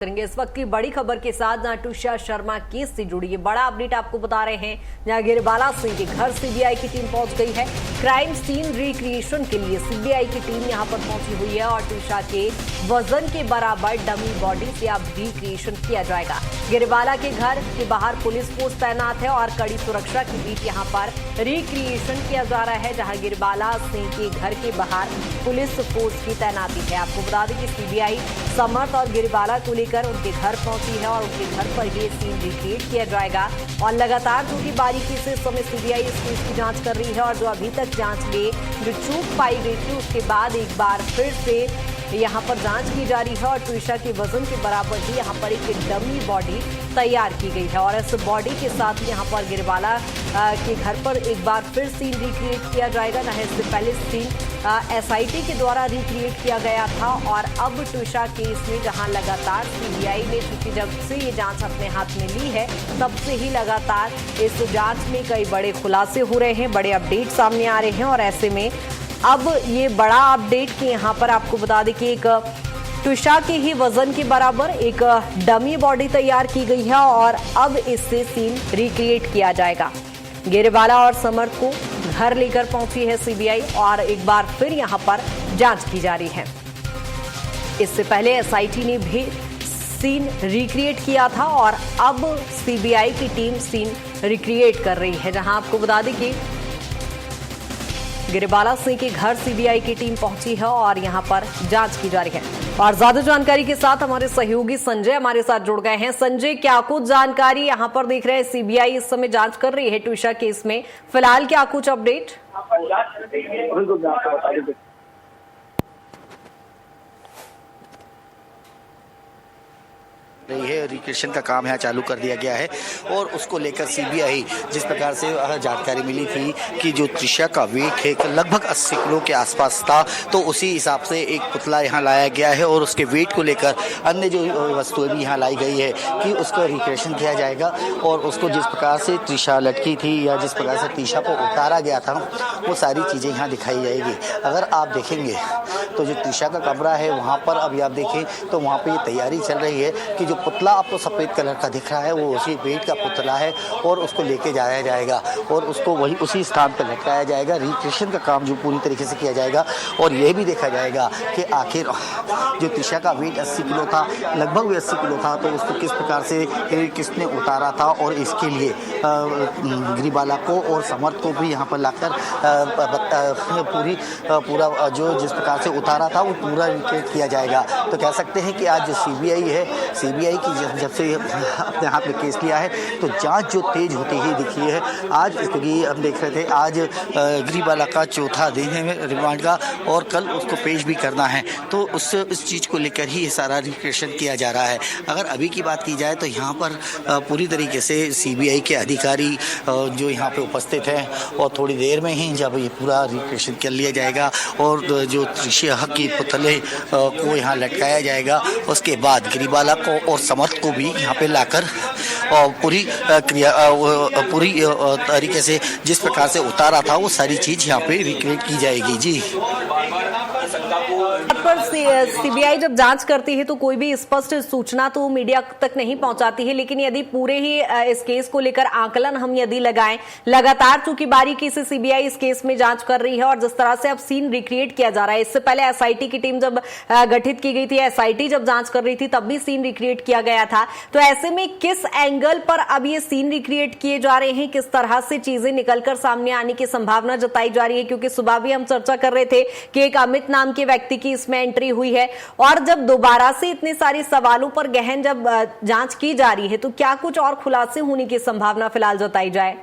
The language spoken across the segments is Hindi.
करेंगे इस वक्त की बड़ी खबर के साथ जहां तुषार शर्मा केस से जुड़ी ये बड़ा अपडेट आपको बता रहे हैं। जहां गिरबाला सिंह के घर सीबीआई की टीम पहुंच गई है। क्राइम सीन रिक्रिएशन के लिए सीबीआई की टीम यहां पर पहुंची हुई है और तुषार के वजन के बराबर डमी बॉडी से अब रिक्रिएशन किया जाएगा। गिरबाला के घर के बाहर पुलिस फोर्स तैनात है और कड़ी सुरक्षा के बीच यहाँ पर रिक्रिएशन किया जा रहा है। जहाँ गिरबाला सिंह के घर के बाहर पुलिस फोर्स की तैनाती है। आपको बता दें कि सीबीआई समर्थ और गिरबाला को लेकर उनके घर पहुंची है और उनके घर पर ये सीन रिक्रिएट किया जाएगा। और लगातार जो कि बारीकी से इस समय सीबीआई इस केस की जांच कर रही है और जो अभी तक जांच में जो चूक पाई गई थी उसके बाद एक बार फिर से यहाँ पर जांच की जा रही है और तुषार के वजन के बराबर ही यहाँ पर एक डमी बॉडी तैयार की गई है। और इस बॉडी के साथ यहाँ पर गिरबाला के घर पर एक बार फिर सीन रिक्रिएट किया जाएगा। जहाँ इससे पहले सीन एसआईटी के द्वारा रिक्रिएट किया गया था और अब तुषार केस में जहाँ लगातार सीबीआई ने चूंकि जब से ये जांच अपने हाथ में ली है तब से ही लगातार इस जांच में कई बड़े खुलासे हो रहे हैं, बड़े अपडेट सामने आ रहे हैं। और ऐसे में अब ये बड़ा अपडेट कि यहाँ पर आपको बता दें कि एक तुषार के ही वजन के बराबर एक डमी बॉडी तैयार की गई है और अब इससे सीन रिक्रिएट किया जाएगा। गिरबाला और समर्थ को घर लेकर पहुंची है सीबीआई और एक बार फिर यहां पर जांच की जा रही है। इससे पहले एसआईटी ने भी सीन रिक्रिएट किया था और अब सीबीआई की टीम सीन रिक्रिएट कर रही है। जहां आपको बता दें कि गिरबाला सिंह के घर सीबीआई की टीम पहुंची है और यहां पर जांच की जा रही है। और ज्यादा जानकारी के साथ हमारे सहयोगी संजय हमारे साथ जुड़ गए हैं। संजय, क्या कुछ जानकारी यहां पर देख रहे हैं? सीबीआई इस समय जांच कर रही है तुषार केस में, फिलहाल क्या कुछ अपडेट? रही है रिक्रिएशन का काम यहाँ चालू कर दिया गया है और उसको लेकर सीबीआई जिस प्रकार से जानकारी मिली थी कि जो त्रिशा का वेट है लगभग 80 किलो के आसपास था, तो उसी हिसाब से एक पुतला यहाँ लाया गया है और उसके वेट को लेकर अन्य जो वस्तुएं भी यहाँ लाई गई है कि उसका रिक्रिएशन किया जाएगा और उसको जिस प्रकार से त्रिशा लटकी थी या जिस प्रकार से त्रिशा को उतारा गया था वो सारी चीज़ें यहाँ दिखाई जाएगी। अगर आप देखेंगे तो जो त्रिशा का कमरा है वहाँ पर अभी आप देखें तो वहाँ पर ये तैयारी चल रही है कि जो पुतला आपको सफ़ेद कलर का दिख रहा है वो उसी वेट का पुतला है और उसको लेके जाया जाएगा और उसको वही उसी स्थान पर लटकाया जाएगा। रिक्रिएशन का काम जो पूरी तरीके से किया जाएगा और ये भी देखा जाएगा कि आखिर जो त्रिशा का वेट 80 किलो था, लगभग भी 80 किलो था, तो उसको किस प्रकार से किसने उतारा था और इसके लिए गिरबाला को और समर्थ को भी यहाँ पर लाकर पूरा जो जिस प्रकार से उतारा था वो पूरा रिक्रिएट किया जाएगा। तो कह सकते हैं कि आज जो सीबीआई है, सीबीआई की जब से अपने हाथ में केस लिया है तो जांच जो तेज होती ही दिखी है। आज क्योंकि हम देख रहे थे आज गिरबाला का चौथा दिन है रिमांड का और कल उसको पेश भी करना है, तो इस चीज़ को लेकर ही ये सारा रिक्रिएशन किया जा रहा है। अगर अभी की बात की जाए तो यहाँ पर पूरी तरीके से सीबीआई के अधिकारी जो यहाँ पे उपस्थित हैं और थोड़ी देर में ही जब ये पूरा रिक्रिएशन कर लिया जाएगा और जो त्रिशा के पुतले को यहाँ लटकाया जाएगा उसके बाद गिरबाला को और समर्थ को भी यहाँ पे लाकर पूरी तरीके से जिस प्रकार से उतारा था वो सारी चीज यहाँ पे रिक्रिएट की जाएगी। जी, पर सीबीआई जब जांच करती है तो कोई भी स्पष्ट सूचना तो मीडिया तक नहीं पहुंचाती है, लेकिन यदि पूरे ही इस केस को लेकर आकलन हम यदि लगाएं, लगातार चूंकि बारीकी से सीबीआई इस केस में जांच कर रही है और जिस तरह से अब सीन रिक्रिएट किया जा रहा है, इससे पहले एसआईटी की टीम जब गठित की गई थी, एसआईटी जब जांच कर रही थी तब भी सीन रिक्रिएट किया गया था, तो ऐसे में किस एंगल पर अब ये सीन रिक्रिएट किए जा रहे हैं, किस तरह से चीजें निकलकर सामने आने की संभावना जताई जा रही है? क्योंकि सुबह भी हम चर्चा कर रहे थे कि एक अमित नाम के व्यक्ति की इसमें एंट्री हुई है और जब दोबारा से इतने सारे सवालों पर गहन जब जांच की जा रही है तो क्या कुछ और खुलासे होने की संभावना फिलहाल जताई जाए?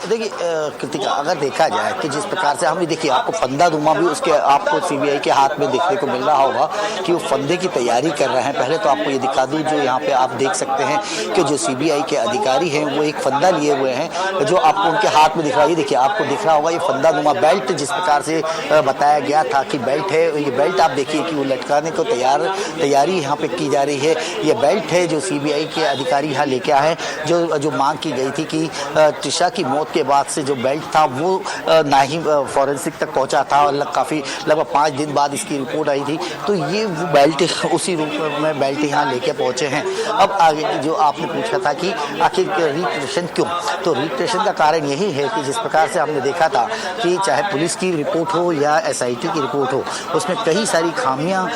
देखिए कृतिका, अगर देखा जाए कि जिस प्रकार से हम भी देखिए आपको फंदा दुमा भी उसके आपको सीबीआई के हाथ में देखने को मिल रहा होगा कि वो फंदे की तैयारी कर रहे हैं। पहले तो आपको ये दिखा दूं, जो यहाँ पे आप देख सकते हैं कि जो सीबीआई के अधिकारी हैं वो एक फंदा लिए हुए हैं जो आपको उनके हाथ में दिख रहा है। ये देखिए आपको दिख रहा होगा ये फंदा दुमा बेल्ट जिस प्रकार से बताया गया था कि बेल्ट है, ये बेल्ट आप देखिए कि वो लटकाने को तैयारी यहाँ पे की जा रही है। ये बेल्ट है जो सीबीआई के अधिकारी यहाँ लेके आए, जो मांग की गई थी कि त्रिशा की मौत उसके बाद से जो बेल्ट था वो ना ही फॉरेंसिक तक पहुंचा था और लगभग 5 दिन बाद इसकी रिपोर्ट आई थी। तो ये वो बेल्ट उसी रूप में बेल्ट यहाँ लेके पहुंचे हैं। अब आगे जो आपने पूछा था कि आखिर रिक्रिएशन क्यों, तो रिक्रिएशन का कारण यही है कि जिस प्रकार से हमने देखा था कि चाहे पुलिस की रिपोर्ट हो या SIT की रिपोर्ट हो, उसमें कई सारी खामियां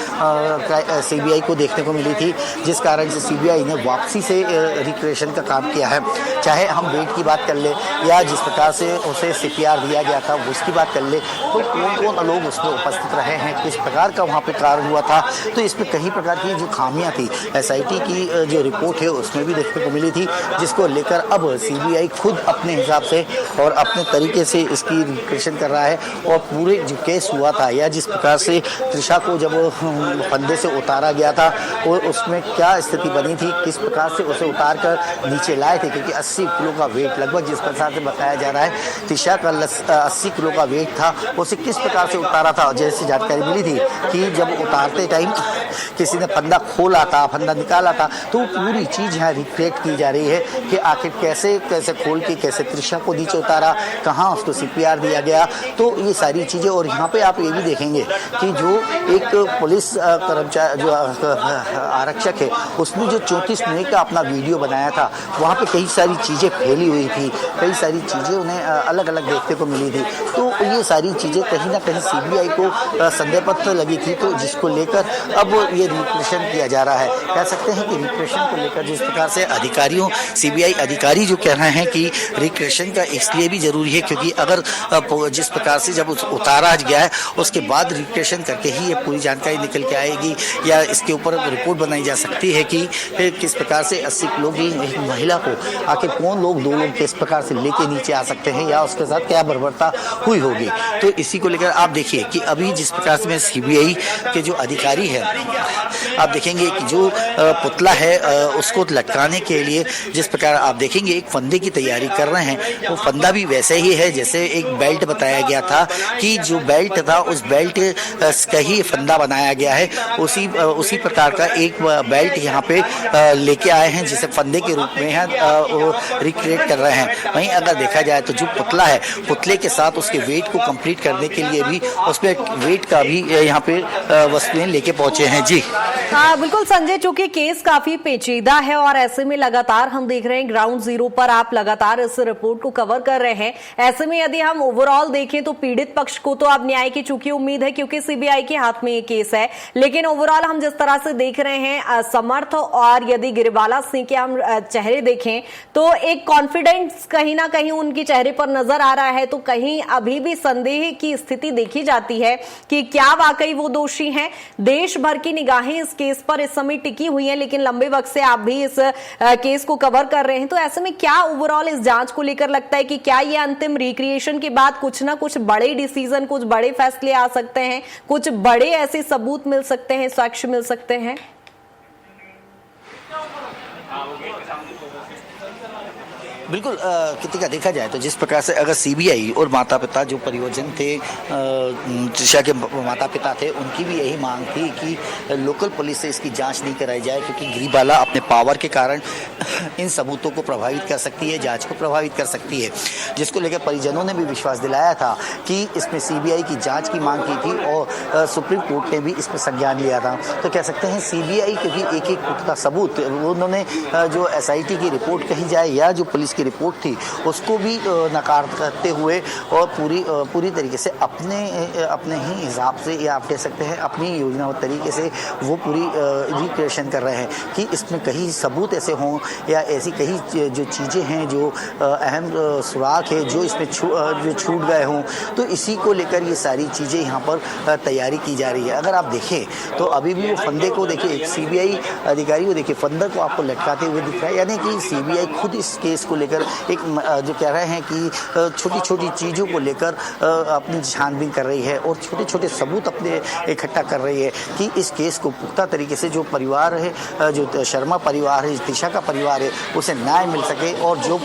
CBI को देखने को मिली थी, जिस कारण से CBI ने वापसी से रिक्रिएशन का काम किया है। चाहे हम वेट की बात कर ले या जिस प्रकार से उसे CPR दिया गया था उसकी बात कर ले, तो कौन कौन लोग उसमें उपस्थित रहे हैं, किस प्रकार का वहाँ पे कार्य हुआ था, तो इसमें कई प्रकार की जो खामियां थी SIT की जो रिपोर्ट है उसमें भी देखने को मिली थी, जिसको लेकर अब CBI खुद अपने हिसाब से और अपने तरीके से इसकी रिक्रिएशन कर रहा है। और पूरे जो केस हुआ था या जिस प्रकार से तृषा को जब फंदे से उतारा गया था और उसमें क्या स्थिति बनी थी, किस प्रकार से उसे उतार कर नीचे लाए थे, क्योंकि 80 किलो का वेट लगभग जिस प्रकार से बताया जा रहा है तृषा का 80 किलो का वेट था, उसे किस प्रकार से उतारा था। जैसी जानकारी मिली थी कि जब उतारते टाइम किसी ने फंदा खोला था, फंदा निकाला था, तो पूरी चीज़ यहाँ रिक्रिएट की जा रही है कि आखिर कैसे कैसे खोल के कैसे तृषा को नीचे उतारा, कहाँ उसको CPR दिया गया, तो ये सारी चीज़ें। और यहाँ पे आप ये भी देखेंगे कि जो एक पुलिस कर्मचारी जो आरक्षक है उसने जो 34 मिनट का अपना वीडियो बनाया था, वहाँ पे कई सारी चीज़ें फैली हुई थी, कई सारी चीज़ें उन्हें अलग अलग देखने को मिली थी। तो ये सारी चीज़ें कहीं ना कहीं CBI को संदेह पत्र लगी थी, तो जिसको लेकर अब ये रिक्रिएशन किया जा रहा है। कह सकते हैं कि रिक्रिएशन को लेकर जिस प्रकार से अधिकारियों CBI अधिकारी जो कह रहे हैं कि रिक्रिएशन का इसलिए भी जरूरी है क्योंकि अगर जिस प्रकार से जब उतारा गया है उसके बाद रिक्रिएशन करके ही ये पूरी जानकारी निकल के आएगी या इसके ऊपर रिपोर्ट बनाई जा सकती है कि किस प्रकार से 80 किलो की एक महिला को आखिर कौन लोग, 2 लोग किस प्रकार से लेके नीचे आ सकते हैं या उसके साथ क्या बर्बरता हुई होगी। तो इसी को लेकर आप देखिए कि अभी जिस प्रकार से CBI के जो अधिकारी है, आप देखेंगे कि जो पुतला है उसको लटकाने के लिए जिस प्रकार आप देखेंगे एक फंदे की तैयारी कर रहे हैं, वो फंदा भी वैसे ही है जैसे एक बेल्ट बताया गया था कि जो बेल्ट था उस बेल्ट का ही फंदा बनाया गया है, उसी प्रकार का एक बेल्ट यहाँ पे लेके आए हैं जिसे फंदे के रूप में वो रिक्रिएट कर रहे हैं। वहीं अगर देखा जाए तो जो पुतला है, पुतले के साथ उसके वेट को कंप्लीट करने के लिए भी उसमें वेट का भी यहाँ पे वस्तुएं लेके पहुंचे हैं। जी हाँ बिल्कुल संजय, चूंकि केस काफी पेचीदा है और ऐसे में लगातार हम देख रहे हैं ग्राउंड जीरो पर आप लगातार इस रिपोर्ट को कवर कर रहे हैं। ऐसे में यदि हम ओवरऑल देखें तो पीड़ित पक्ष को तो अब न्याय की चूंकि उम्मीद है क्योंकि CBI के हाथ में ये केस है, लेकिन ओवरऑल हम जिस तरह से देख रहे हैं समर्थ और यदि गिरिबाला सिंह के हम चेहरे देखें तो एक कॉन्फिडेंस कहीं ना कहीं उनके चेहरे पर नजर आ रहा है, तो कहीं अभी भी संदेह की स्थिति देखी जाती है कि क्या वाकई वो दोषी हैं। देश भर की निगाहें इस केस पर इस समय टिकी हुई हैं, लेकिन लंबे वक्त से आप भी इस केस को कवर कर रहे हैं, तो ऐसे में क्या ओवरऑल इस जांच को लेकर लगता है कि क्या ये अंतिम रिक्रिएशन के बाद कुछ ना कुछ बड़े डिसीजन, कुछ बड़े फैसले आ सकते हैं, कुछ बड़े ऐसे सबूत मिल सकते हैं, साक्ष्य मिल सकते हैं? बिल्कुल कृतिका, देखा जाए तो जिस प्रकार से अगर CBI और माता पिता जो परियोजन थे, तृषा के माता पिता थे, उनकी भी यही मांग थी कि लोकल पुलिस से इसकी जांच नहीं कराई जाए क्योंकि गिरिबाला अपने पावर के कारण इन सबूतों को प्रभावित कर सकती है, जांच को प्रभावित कर सकती है, जिसको लेकर परिजनों ने भी विश्वास दिलाया था कि इसमें CBI की जाँच की मांग की थी और सुप्रीम कोर्ट ने भी इसमें संज्ञान लिया था। तो कह सकते हैं CBI क्योंकि एक पुख्ता सबूत उन्होंने जो SIT की रिपोर्ट कही जाए या जो पुलिस रिपोर्ट थी उसको भी नकार करते हुए और पूरी तरीके से अपने ही हिसाब से या आप कह सकते हैं अपनी योजनाबद्ध तरीके से वो पूरी रिक्रिएशन कर रहे हैं कि इसमें कहीं सबूत ऐसे हों या ऐसी कहीं जो चीज़ें हैं जो अहम सुराग है जो इसमें जो छूट गए हों, तो इसी को लेकर ये सारी चीज़ें यहाँ पर तैयारी की जा रही है। अगर आप देखें तो अभी भी वो फंदे को देखिए, CBI अधिकारी को देखिए, फंदे को आपको लटकाते हुए दिख रहा है, यानी कि CBI खुद इस केस को लेकर एक जो कह रहे हैं कि छोटी छोटी चीज़ों को लेकर अपनी छानबीन कर रही है और छोटे छोटे सबूत अपने इकट्ठा कर रही है कि इस केस को पुख्ता तरीके से जो परिवार है, जो शर्मा परिवार है, तृषा का परिवार है, उसे न्याय मिल सके और जो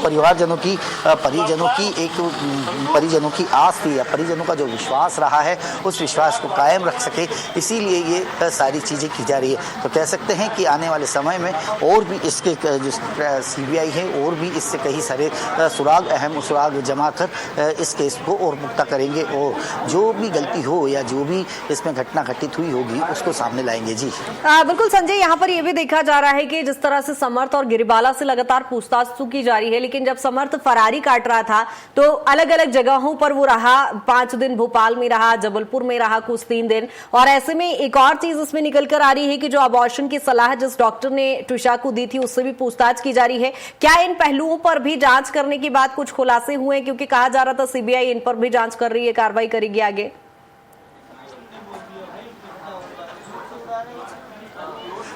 परिजनों की आस थी या परिजनों का जो विश्वास रहा है उस विश्वास को कायम रख सके, इसीलिए ये सारी चीज़ें की जा रही है। तो कह सकते हैं कि आने वाले समय में और भी इसके जो CBI है और भी इससे कहीं कई सारे सुराग, अहम सुराग जमा कर इस केस को और पुख्ता करेंगे और जो भी गलती हो या जो भी इसमें घटना घटित हुई होगी उसको सामने लाएंगे। जी बिल्कुल संजय, यहाँ पर यह भी देखा जा रहा है कि जिस तरह से समर्थ और गिरिबाला से लगातार पूछताछ तो की जा रही है, लेकिन जब समर्थ फरारी काट रहा था तो अलग अलग जगहों पर वो रहा, 5 दिन भोपाल में रहा, जबलपुर में रहा कुछ 3 दिन। और ऐसे में एक और चीज इसमें निकल कर आ रही है कि जो अबॉर्शन की सलाह जिस डॉक्टर ने ट्विशा को दी थी उससे भी पूछताछ की जा रही है। क्या इन पहलुओं पर भी जांच करने के बाद कुछ खुलासे हुए, क्योंकि कहा जा रहा था सीबीआई इन पर भी जांच कर रही है, कार्रवाई करेगी आगे?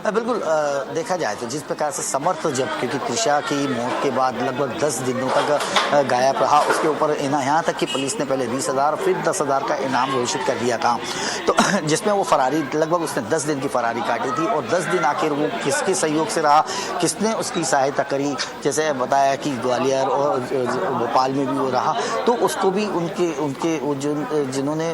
बिल्कुल देखा जाए तो जिस प्रकार से समर्थ जब, क्योंकि त्रिशा की मौत के बाद लगभग 10 दिनों तक गायब रहा, उसके ऊपर यहाँ तक कि पुलिस ने पहले 20,000 फिर 10,000 का इनाम घोषित कर दिया था, तो जिसमें वो फरारी लगभग उसने 10 दिन की फरारी काटी थी। और 10 दिन आखिर वो किसके सहयोग से रहा, किसने उसकी सहायता करी, जैसे बताया कि ग्वालियर और भोपाल में भी वो रहा, तो उसको भी उनके जिन्होंने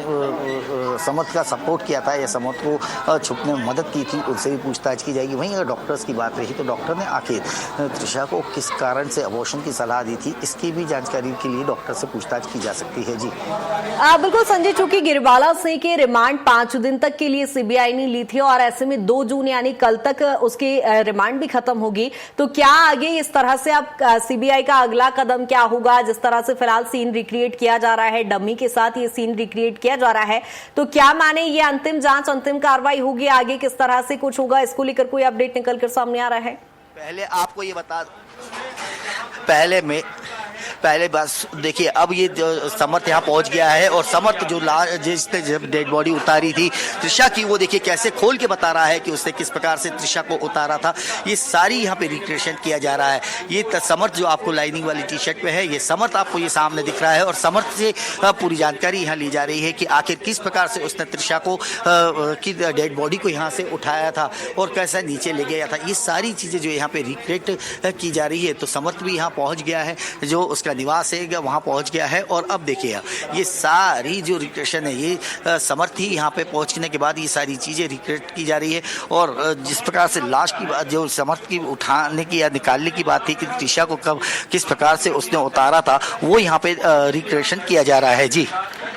समर्थ का सपोर्ट किया था या समर्थ को छुपने में मदद की थी, उनसे भी पूछताछ की जाएगी। वहीं अगर डॉक्टर्स की बात रही तो डॉक्टर ने आखिर त्रिशा को किस कारण से अबॉर्शन की सलाह दी थी, इसकी भी जानकारी के लिए डॉक्टर से पूछताछ की जा सकती है। जी बिल्कुल संजय, चूंकि गिरिबाला सिंह के रिमांड 5 दिन तक के लिए सीबीआई ने ली थी और ऐसे में 2 जून यानी कल तक उसकी रिमांड भी खत्म होगी, तो क्या आगे इस तरह से अब सीबीआई का अगला कदम क्या होगा? जिस तरह से फिलहाल सीन रिक्रिएट किया जा रहा है, डमी के साथ ये सीन रिक्रिएट किया जा रहा है, तो क्या माने ये अंतिम जांच, अंतिम कार्रवाई होगी? आगे किस तरह से कुछ होगा, इसको लेकर कोई अपडेट निकल कर सामने आ रहा है? पहले आपको ये बता, पहले बस देखिए, अब ये समर्थ यहाँ पहुंच गया है और समर्थ जो जिसने जब डेड बॉडी उतारी थी त्रिशा की, वो देखिए कैसे खोल के बता रहा है कि उसने किस प्रकार से त्रिशा को उतारा था। ये सारी यहाँ पे रिक्रिएशन किया जा रहा है। ये समर्थ जो आपको लाइनिंग वाली टी शर्ट पे है, ये समर्थ आपको ये सामने दिख रहा है और समर्थ से पूरी जानकारी यहाँ ली जा रही है कि आखिर किस प्रकार से उसने त्रिशा को की डेड बॉडी को यहाँ से उठाया था और कैसा नीचे ले गया था। ये सारी चीज़ें जो यहाँ पे रिक्रिएट की जा रही है, तो समर्थ भी यहाँ पहुँच गया है, जो उसका निवास है वहां पहुंच गया है। और अब देखिए ये सारी जो रिक्रिएशन है, ये समर्थ ही यहाँ पे पहुंचने के बाद ये सारी चीजें रिक्रिएट की जा रही है। और जिस प्रकार से लाश की बात, जो समर्थ की उठाने की या निकालने की बात थी कि त्रिशा को कब किस प्रकार से उसने उतारा था, वो यहाँ पे रिक्रिएशन किया जा रहा है। जी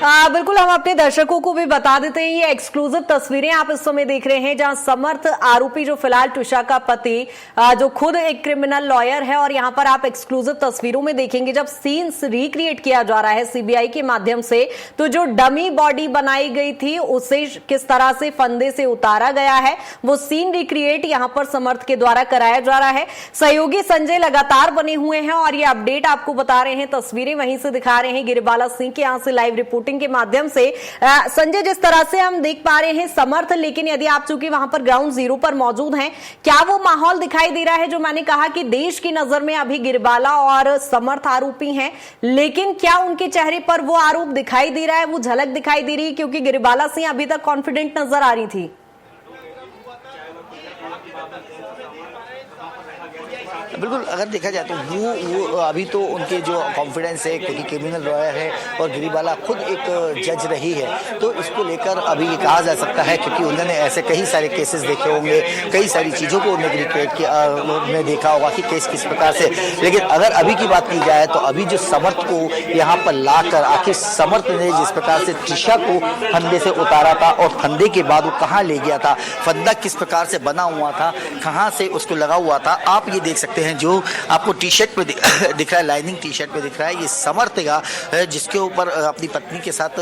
बिल्कुल, हम अपने दर्शकों को भी बता देते हैं, ये एक्सक्लूसिव तस्वीरें आप इस समय देख रहे हैं जहां समर्थ आरोपी जो फिलहाल ट्विशा का पति जो खुद एक क्रिमिनल लॉयर है, और यहां पर आप एक्सक्लूसिव तस्वीरों में देखेंगे जब सीन्स रिक्रिएट किया जा रहा है सीबीआई के माध्यम से, तो जो डमी बॉडी बनाई गई थी उसे किस तरह से फंदे से उतारा गया है, वो सीन रिक्रिएट यहां पर समर्थ के द्वारा कराया जा रहा है। सहयोगी संजय लगातार बने हुए हैं और ये अपडेट आपको बता रहे हैं, तस्वीरें वहीं से दिखा रहे हैं गिरिबाला सिंह के यहां से लाइव रिपोर्टिंग के माध्यम से। संजय, जिस तरह से हम देख पा रहे हैं समर्थ, लेकिन यदि आप चूंकि वहां पर ग्राउंड जीरो पर मौजूद हैं, क्या वो माहौल दिखाई दे रहा है जो मैंने कहा कि देश की नजर में अभी गिरिबाला और समर्थ आरोपी हैं, लेकिन क्या उनके चेहरे पर वो आरोप दिखाई दे रहा है, वो झलक दिखाई दे रही है? क्योंकि गिरिबाला सिंह अभी तक कॉन्फिडेंट नजर आ रही थी। बिल्कुल, अगर देखा जाए तो वो अभी तो उनके जो कॉन्फिडेंस है, क्योंकि क्रिमिनल लॉयर है और गिरिबाला खुद एक जज रही है, तो इसको लेकर अभी ये कहा जा सकता है, क्योंकि उन्होंने ऐसे कई सारे केसेस देखे होंगे, कई सारी चीज़ों को उन्होंने रिक्रिएट किया, उन्होंने देखा होगा कि केस किस प्रकार से। लेकिन अगर अभी की बात की जाए तो अभी जो समर्थ को यहाँ पर लाकर आखिर समर्थ ने जिस प्रकार से त्रिशा को फंदे से उतारा था और फंदे के बाद वो कहाँ ले गया था, फंदा किस प्रकार से बना हुआ था, कहाँ से उसको लगा हुआ था, आप ये देख सकते हैं। जो आपको टी शर्ट पे दिख रहा है, लाइनिंग टी शर्ट पे दिख रहा है, ये समर्थ का, जिसके ऊपर अपनी पत्नी के साथ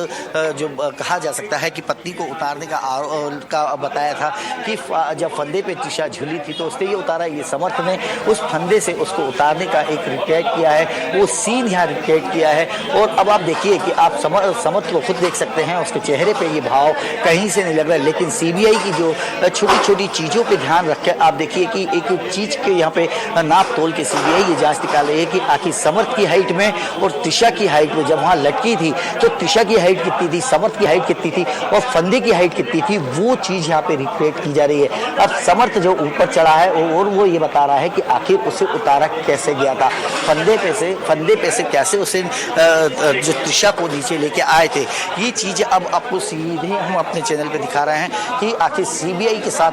जो कहा जा सकता है कि पत्नी को उतारने का बताया था कि जब फंदे पे त्रिशा झूली थी तो उसने ये उतारा। ये समर्थ ने उस फंदे से उसको उतारने का एक रिक्रिएट किया है, वो सीन यहाँ रिक्रिएट किया है। और अब आप देखिए कि आप समर्थ को खुद देख सकते हैं, उसके चेहरे पे ये भाव कहीं से नहीं लग रहा है। लेकिन सीबीआई की जो छोटी छोटी चीज़ों पे ध्यान रख कर आप देखिए कि एक चीज़ के यहाँ पे नाप तोल के सीबीआई ये जांच निकाल रही है कि आखिर समर्थ की हाइट में और त्रिशा की हाइट में जब वहाँ लटकी थी तो त्रिशा की हाइट कितनी थी, समर्थ की हाइट कितनी थी और फंदे की हाइट कितनी थी, वो चीज़ यहाँ पे रिक्रिएट की जा रही है। अब समर्थ जो ऊपर चढ़ा है और वो ये बता रहा है कि आखिर उसे उतारा कैसे गया था, फंदे पे से कैसे उसे जो त्रिशा को नीचे लेके आए थे। ये चीज़ अब आपको सीधे हम अपने चैनल पे दिखा रहे हैं कि आखिर सीबीआई के साथ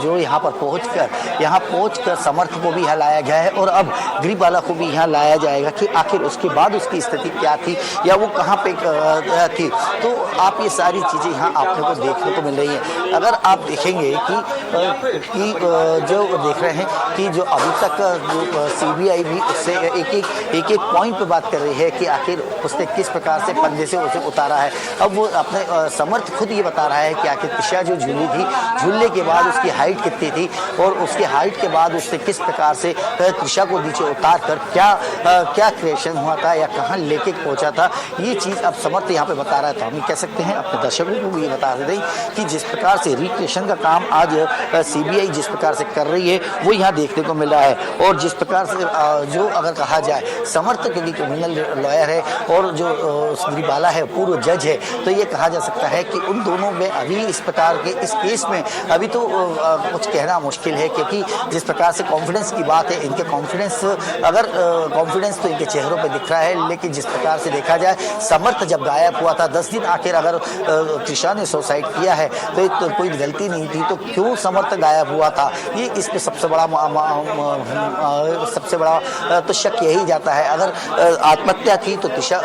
जो यहाँ पहुँच कर समर्थ को भी हलाया गया है और अब गिरिबाला को भी यहाँ लाया जाएगा कि आखिर उसके बाद उसकी स्थिति क्या थी या वो कहाँ पे थी। तो आप ये सारी चीज़ें यहाँ आपने को देखने को मिल रही हैं। अगर आप देखेंगे कि जो देख रहे हैं कि जो अभी तक जो सीबीआई भी उससे एक पॉइंट पे बात कर रही है कि आखिर उसने किस प्रकार से फंदे से उसे उतारा है। अब वो अपने समर्थ खुद ये बता रहा है कि आखिर त्रिशा जो झूली थी, झूलने के बाद उसकी हाइट कितनी थी और उसकी हाइट के बाद उसने किस प्रकार से त्रिशा को नीचे उतार कर क्या क्रिएशन हुआ था या कहाँ लेके पहुंचा था, ये चीज़ अब समर्थ यहाँ पे बता रहा है। तो हम कह सकते हैं अपने दर्शकों को भी ये बता दें कि जिस प्रकार से रिक्रिएशन का काम आज सीबीआई जिस प्रकार से कर रही है वो यहाँ देखने को मिल रहा है। और जिस प्रकार से जो अगर कहा जाए समर्थ क्योंकि क्रिमिनल लॉयर है और जो गिरिबाला है पूर्व जज है, तो ये कहा जा सकता है कि उन दोनों में अभी इस प्रकार के इस केस में अभी तो कुछ कहना मुश्किल है, क्योंकि जिस प्रकार से कॉन्फिडेंस की बात है, इनके कॉन्फिडेंस कॉन्फिडेंस तो इनके चेहरों पे दिख रहा है, लेकिन जिस प्रकार से देखा जाए समर्थ जब गायब हुआ था 10 दिन आखिर अगर त्रिशा ने सुसाइड किया है तो कोई गलती नहीं थी, तो क्यों समर्थ गायब हुआ था, ये इस पे सबसे बड़ा तो शक यही जाता है। अगर आत्महत्या थी तो त्रिशा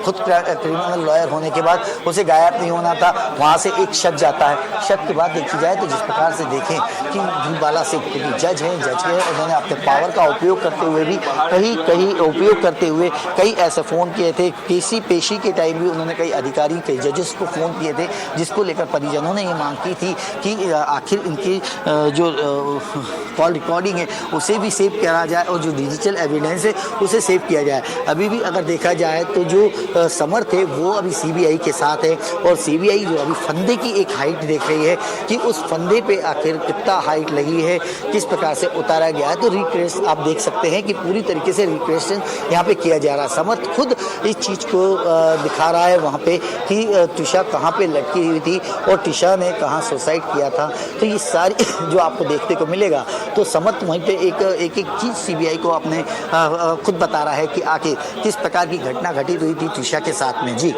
खुद क्रिमिनल लॉयर होने के बाद उसे गायब नहीं होना था, वहाँ से एक शक जाता है। शक के बाद देखी जाए तो जिस प्रकार से देखें कि गिरिबाला सिंह क्योंकि जज हैं, उन्होंने अपने पावर का उपयोग करते हुए भी कई ऐसे फ़ोन किए थे, पेशी के टाइम भी उन्होंने कई अधिकारी कई जजेस को फ़ोन किए थे, जिसको लेकर परिजनों ने ये मांग की थी कि आखिर इनकी जो कॉल रिकॉर्डिंग है उसे भी सेव किया जाए और जो डिजिटल एविडेंस है उसे सेव किया जाए। अभी भी अगर देखा जाए तो जो समर्थ है वो अभी सीबीआई के साथ है और सीबीआई जो अभी फंदे की एक हाइट देख रही है कि उस फंदे पे आखिर कितना हाइट लगी है, किस प्रकार से उतारा गया है। तो रिक्रेस आप देख सकते हैं कि पूरी तरीके से रिक्रेशन यहाँ पे किया जा रहा है। समर्थ खुद इस चीज़ को दिखा रहा है वहाँ पे कि त्रिशा कहाँ पे लटकी हुई थी और त्रिशा ने कहाँ सुसाइड किया था। तो ये सारी जो आपको देखने को मिलेगा, तो समर्थ वहीं पे एक चीज़ सीबीआई को अपने खुद बता रहा है कि आखिर किस प्रकार की घटना घटित हुई थी त्रिशा के साथ में। जी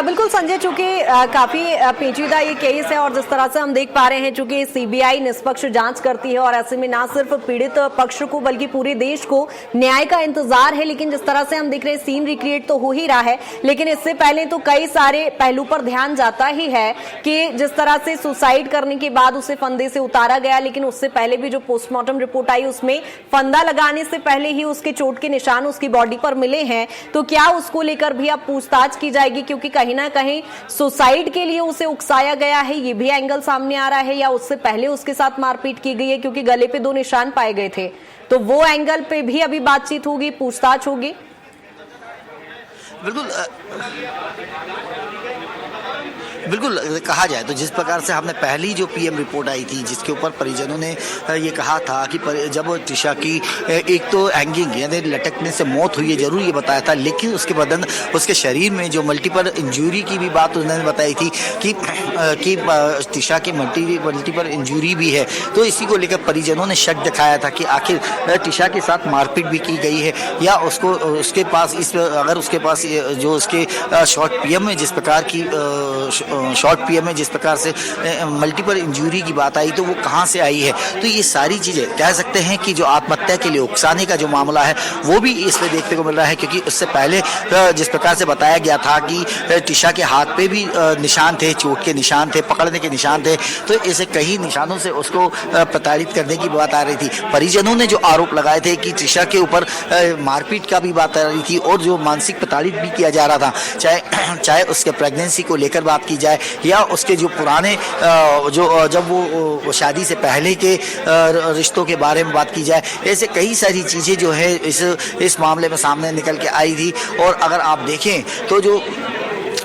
बिल्कुल संजय, चूंकि काफी पेचीदा ये केस है और जिस तरह से हम देख पा रहे हैं चूंकि सीबीआई निष्पक्ष जांच करती है और ऐसे में ना सिर्फ पीड़ित पक्ष को बल्कि पूरे देश को न्याय का इंतजार है, लेकिन जिस तरह से हम देख रहे हैं सीन रिक्रिएट तो हो ही रहा है, लेकिन इससे पहले तो कई सारे पहलू पर ध्यान जाता ही है कि जिस तरह से सुसाइड करने के बाद उसे फंदे से उतारा गया, लेकिन उससे पहले भी जो पोस्टमार्टम रिपोर्ट आई उसमें फंदा लगाने से पहले ही उसके चोट के निशान उसकी बॉडी पर मिले हैं। तो क्या उसको लेकर भी अब पूछताछ की जाएगी, क्योंकि कहीं ना कहीं सुसाइड के लिए उसे उकसाया गया है, ये भी एंगल सामने आ रहा है, या उससे पहले उसके साथ मारपीट की गई है क्योंकि गले पे 2 निशान पाए गए थे। तो वो एंगल पे भी अभी बातचीत होगी, पूछताछ होगी। बिल्कुल कहा जाए तो जिस प्रकार से हमने पहली जो पीएम रिपोर्ट आई थी जिसके ऊपर परिजनों ने ये कहा था कि जब त्रिशा की एक तो हैंगिंग यानी लटकने से मौत हुई है जरूर ये बताया था, लेकिन उसके बदन उसके शरीर में जो मल्टीपल इंजरी की भी बात उन्होंने बताई थी कि त्रिशा की मल्टीपल इंजरी भी है। तो इसी को लेकर परिजनों ने शक दिखाया था कि आखिर त्रिशा के साथ मारपीट भी की गई है या उसके पास अगर उसके पास जो उसके शॉर्ट पीएम में जिस प्रकार की शॉर्ट पीएम में जिस प्रकार से मल्टीपल इंजरी की बात आई तो वो कहाँ से आई है। तो ये सारी चीज़ें कह सकते हैं कि जो आत्महत्या के लिए उकसाने का जो मामला है वो भी इसमें देखने को मिल रहा है, क्योंकि उससे पहले जिस प्रकार से बताया गया था कि त्रिशा के हाथ पे भी निशान थे, चोट के निशान थे, पकड़ने के निशान थे, तो ऐसे कई निशानों से उसको प्रताड़ित करने की बात आ रही थी। परिजनों ने जो आरोप लगाए थे कि त्रिशा के ऊपर मारपीट का भी बात आ रही थी और जो मानसिक प्रताड़ित भी किया जा रहा था, चाहे उसके प्रेगनेंसी को लेकर बात की जाए या उसके जो पुराने जब वो शादी से पहले के रिश्तों के बारे में बात की जाए, ऐसे कई सारी चीज़ें जो है इस मामले में सामने निकल के आई थी। और अगर आप देखें तो जो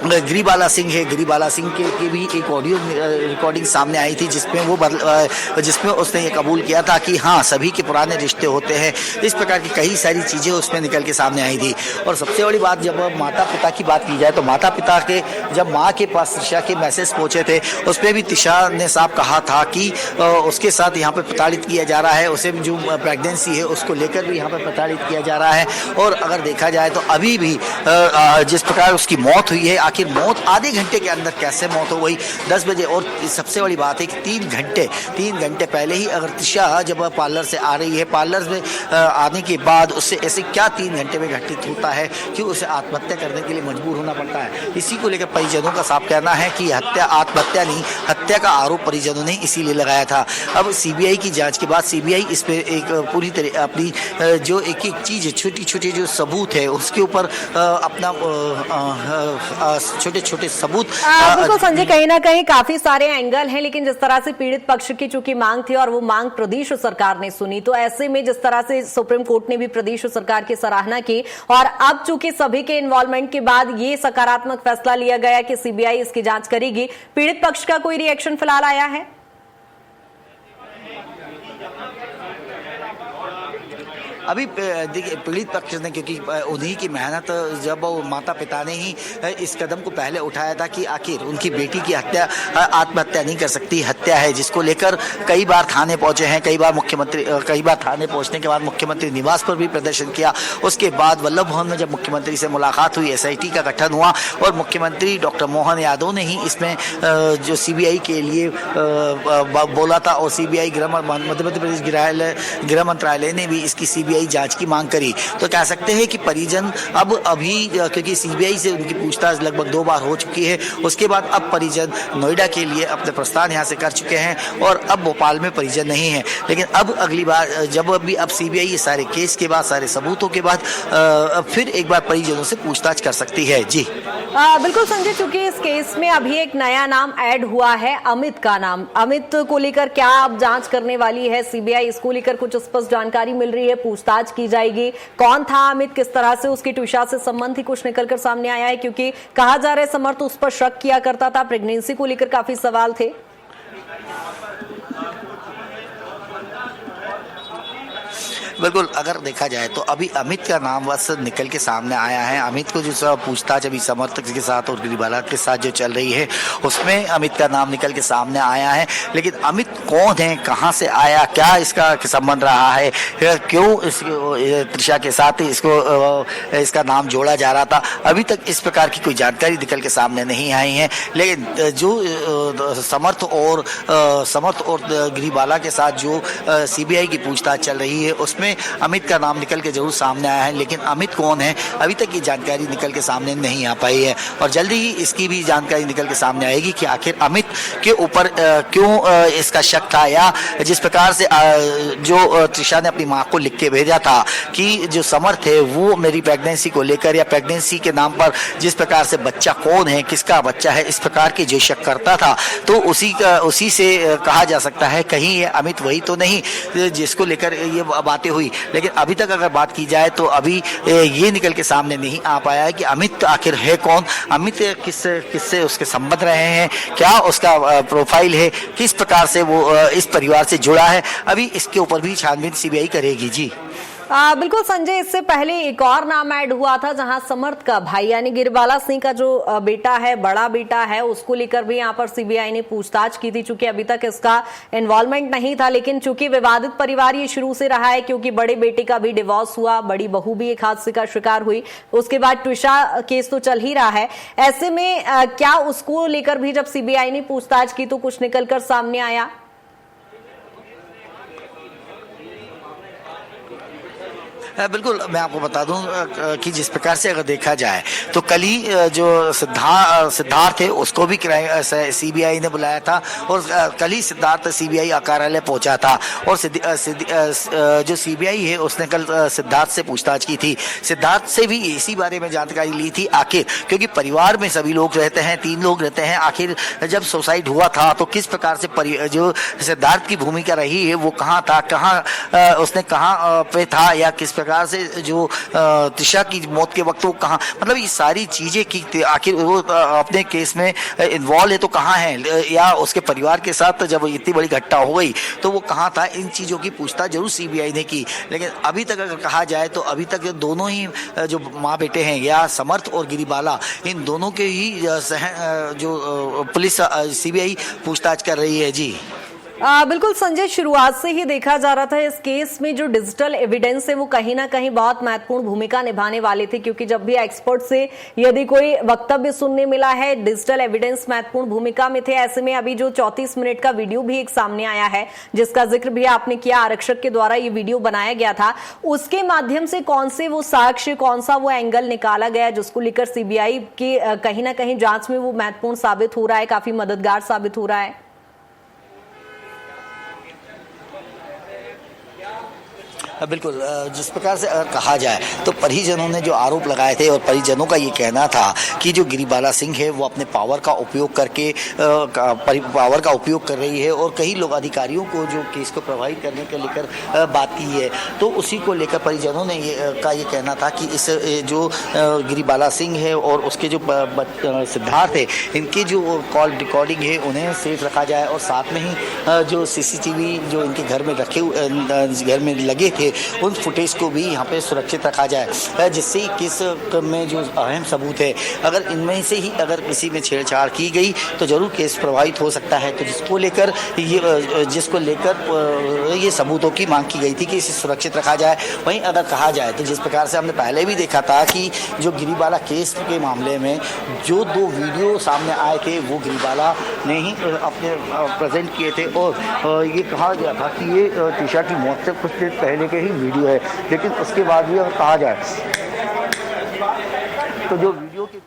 गिरिबाला सिंह है, गिरिबाला सिंह की भी एक ऑडियो रिकॉर्डिंग सामने आई थी जिसमें उसने ये कबूल किया था कि हाँ सभी के पुराने रिश्ते होते हैं। इस प्रकार की कई सारी चीज़ें उसमें निकल के सामने आई थी। और सबसे बड़ी बात जब माता पिता की बात की जाए तो माता पिता के जब माँ के पास त्रिशा के मैसेज पहुँचे थे उसमें भी त्रिशा ने साफ कहा था कि उसके साथ यहाँ पर प्रताड़ित किया जा रहा है, उसे जो प्रेगनेंसी है उसको लेकर भी यहाँ पर प्रताड़ित किया जा रहा है। और अगर देखा जाए तो अभी भी जिस प्रकार उसकी मौत हुई है आखिर मौत आधे घंटे के अंदर कैसे मौत हो गई 10 बजे। और सबसे बड़ी बात है कि 3 घंटे पहले ही अगर त्रिशा जब पार्लर से आ रही है, पार्लर में आने के बाद उससे ऐसे क्या 3 घंटे में घटित होता है कि उसे आत्महत्या करने के लिए मजबूर होना पड़ता है। इसी को लेकर परिजनों का साफ कहना है कि हत्या आत्महत्या नहीं, हत्या का आरोप परिजनों ने इसीलिए लगाया था। अब सीबीआई की जांच के बाद सीबीआई इस पे एक पूरी तरह अपनी जो एक एक चीज छोटी छोटी जो सबूत है उसके ऊपर अपना छोटे छोटे सबूत। बिल्कुल संजय, कहीं ना कहीं काफी सारे एंगल हैं, लेकिन जिस तरह से पीड़ित पक्ष की चूंकि मांग थी और वो मांग प्रदेश सरकार ने सुनी, तो ऐसे में जिस तरह से सुप्रीम कोर्ट ने भी प्रदेश सरकार की सराहना की और अब चूंकि सभी के इन्वॉल्वमेंट के बाद ये सकारात्मक फैसला लिया गया कि सीबीआई इसकी जांच करेगी, पीड़ित पक्ष का कोई रिएक्शन फिलहाल आया है? अभी देखिए पीड़ित पक्ष ने, क्योंकि उन्हीं की मेहनत, जब माता पिता ने ही इस कदम को पहले उठाया था कि आखिर उनकी बेटी की हत्या आत्महत्या नहीं कर सकती, हत्या है, जिसको लेकर कई बार थाने पहुंचे हैं, कई बार थाने पहुंचने के बाद मुख्यमंत्री निवास पर भी प्रदर्शन किया। उसके बाद वल्लभ भवन में जब मुख्यमंत्री से मुलाकात हुई, SIT का गठन हुआ और मुख्यमंत्री डॉक्टर मोहन यादव ने ही इसमें जो CBI के लिए बोला था और CBI मध्य प्रदेश गृह मंत्रालय ने भी इसकी CBI जांच की मांग करी। तो कह सकते हैं कि परिजन अब अभी, क्योंकि CBI से उनकी पूछताछ लगभग 2 बार हो चुकी है, उसके बाद अब परिजन नोएडा के लिए अपने प्रस्थान यहाँ से कर चुके हैं और अब भोपाल में परिजन नहीं है। लेकिन अब अगली बार जब अभी अब CBI ये सारे केस के बाद, सारे सबूतों के बाद फिर एक बार परिजनों से पूछताछ कर सकती है। जी बिल्कुल संजय, चूंकि इस केस में अभी एक नया नाम ऐड हुआ है, अमित का नाम। अमित को लेकर क्या अब जांच करने वाली है CBI? इसको लेकर कुछ स्पष्ट जानकारी मिल रही है, पूछताछ की जाएगी। कौन था अमित, किस तरह से उसकी ट्विशा से संबंध ही कुछ निकलकर सामने आया है? क्योंकि कहा जा रहा है समर्थ उस पर शक किया करता था, प्रेगनेंसी को लेकर काफी सवाल थे। बिल्कुल, अगर देखा जाए तो अभी अमित का नाम बस निकल के सामने आया है। अमित को जो पूछताछ अभी समर्थक के साथ और गिरिबाला के साथ जो चल रही है उसमें अमित का नाम निकल के सामने आया है। लेकिन अमित कौन है, कहां से आया, क्या इसका संबंध रहा है, क्यों त्रिशा के साथ इसका नाम जोड़ा जा रहा था, अभी तक इस प्रकार की कोई जानकारी निकल के सामने नहीं आई है। लेकिन जो समर्थ और गिरिबाला के साथ जो CBI की पूछताछ चल रही है उसमें अमित का नाम निकल के जरूर सामने आया है। लेकिन अमित कौन है, अभी तक ये जानकारी निकल के सामने नहीं आ पाई है और जल्दी ही इसकी भी जानकारी निकल के सामने आएगी कि आखिर अमित के ऊपर क्यों इसका शक था, या जिस प्रकार से जो त्रिशा ने अपनी मां को लिख के भेजा था कि जो समर्थ है वो मेरी प्रेगनेंसी को लेकर या प्रेगनेंसी के नाम पर जिस प्रकार से बच्चा कौन है, किसका बच्चा है, इस प्रकार की जो शक करता था, तो उसी से कहा जा सकता है कहीं ये अमित वही तो नहीं जिसको लेकर ये बातें हुई। लेकिन अभी तक अगर बात की जाए तो अभी ये निकल के सामने नहीं आ पाया है कि अमित आखिर है कौन, अमित किससे उसके संबंध रहे हैं, क्या उसका प्रोफाइल है, किस प्रकार से वो इस परिवार से जुड़ा है। अभी इसके ऊपर भी छानबीन CBI करेगी। जी बिल्कुल संजय, इससे पहले एक और नाम ऐड हुआ था जहां समर्थ का भाई यानी गिरिबाला सिंह का जो बेटा है, बड़ा बेटा है, उसको लेकर भी यहां पर CBI ने पूछताछ की थी। चूंकि अभी तक इसका इन्वॉल्वमेंट नहीं था, लेकिन चूंकि विवादित परिवार ये शुरू से रहा है, क्योंकि बड़े बेटे का भी डिवोर्स हुआ, बड़ी बहू भी एक हादसे का शिकार हुई, उसके बाद ट्विशा केस तो चल ही रहा है। ऐसे में क्या उसको लेकर भी जब CBI ने पूछताछ की तो कुछ निकलकर सामने आया? बिल्कुल, मैं आपको बता दूं कि जिस प्रकार से अगर देखा जाए तो कल ही जो सिद्धार्थ है उसको भी CBI ने बुलाया था और कल ही सिद्धार्थ CBI कार्यालय पहुंचा था और जो CBI है उसने कल सिद्धार्थ से पूछताछ की थी। सिद्धार्थ से भी इसी बारे में जानकारी ली थी, आखिर क्योंकि परिवार में सभी लोग रहते हैं, 3 लोग रहते हैं, आखिर जब सुसाइड हुआ था तो किस प्रकार से जो सिद्धार्थ की भूमिका रही है वो कहाँ था, उसने कहाँ पे था, या किस प्रकार से जो त्रिशा की मौत के वक्त वो कहाँ, मतलब ये सारी चीजें की आखिर वो अपने केस में इन्वॉल्व है तो कहाँ है, या उसके परिवार के साथ जब इतनी बड़ी घटना हो गई तो वो कहाँ था, इन चीजों की पूछताछ जरूर CBI ने की। लेकिन अभी तक अगर कहा जाए तो अभी तक दोनों ही जो माँ बेटे हैं, या समर्थ और गिरिबाला, इन दोनों के ही जो पुलिस CBI पूछताछ कर रही है। जी बिल्कुल संजय, शुरुआत से ही देखा जा रहा था इस केस में जो डिजिटल एविडेंस है वो कहीं ना कहीं बहुत महत्वपूर्ण भूमिका निभाने वाले थे, क्योंकि जब भी एक्सपर्ट से यदि कोई वक्तव्य सुनने मिला है डिजिटल एविडेंस महत्वपूर्ण भूमिका में थे। ऐसे में अभी जो 34 मिनट का वीडियो भी एक सामने आया है जिसका जिक्र भी आपने किया, आरक्षक के द्वारा ये वीडियो बनाया गया था, उसके माध्यम से कौन से वो साक्ष्य, कौन सा वो एंगल निकाला गया जिसको लेकर सीबीआई की कहीं ना कहीं जांच में वो महत्वपूर्ण साबित हो रहा है, काफी मददगार साबित हो रहा है। बिल्कुल, जिस प्रकार से अगर कहा जाए तो परिजनों ने जो आरोप लगाए थे और परिजनों का ये कहना था कि जो गिरिबाला सिंह है वो अपने पावर का उपयोग करके पावर का उपयोग कर रही है और कई लोग अधिकारियों को जो केस को प्रभावित करने के लेकर बात की है, तो उसी को लेकर परिजनों ने ये कहना था कि इस जो गिरिबाला सिंह है और उसके जो सिद्धार्थ है, इनकी जो कॉल रिकॉर्डिंग है उन्हें सेफ रखा जाए और साथ में ही जो सीसीटीवी जो इनके घर में घर में लगे थे उन फुटेज को भी यहाँ पे सुरक्षित रखा जाए, जिससे केस में जो अहम सबूत है अगर इनमें से ही अगर किसी में छेड़छाड़ की गई तो जरूर केस प्रभावित हो सकता है। तो जिसको लेकर ये सबूतों की मांग की गई थी कि इसे सुरक्षित रखा जाए। वहीं अगर कहा जाए तो जिस प्रकार से हमने पहले भी देखा था कि जो गिरिबाला केस के मामले में जो 2 वीडियो सामने आए थे वो गिरिबाला ने ही अपने प्रेजेंट किए थे और ये कहा गया था कि ये त्रिशा की मौत से कुछ देर पहले के ही वीडियो है, लेकिन उसके बाद भी अगर कहा जाए तो जो वीडियो की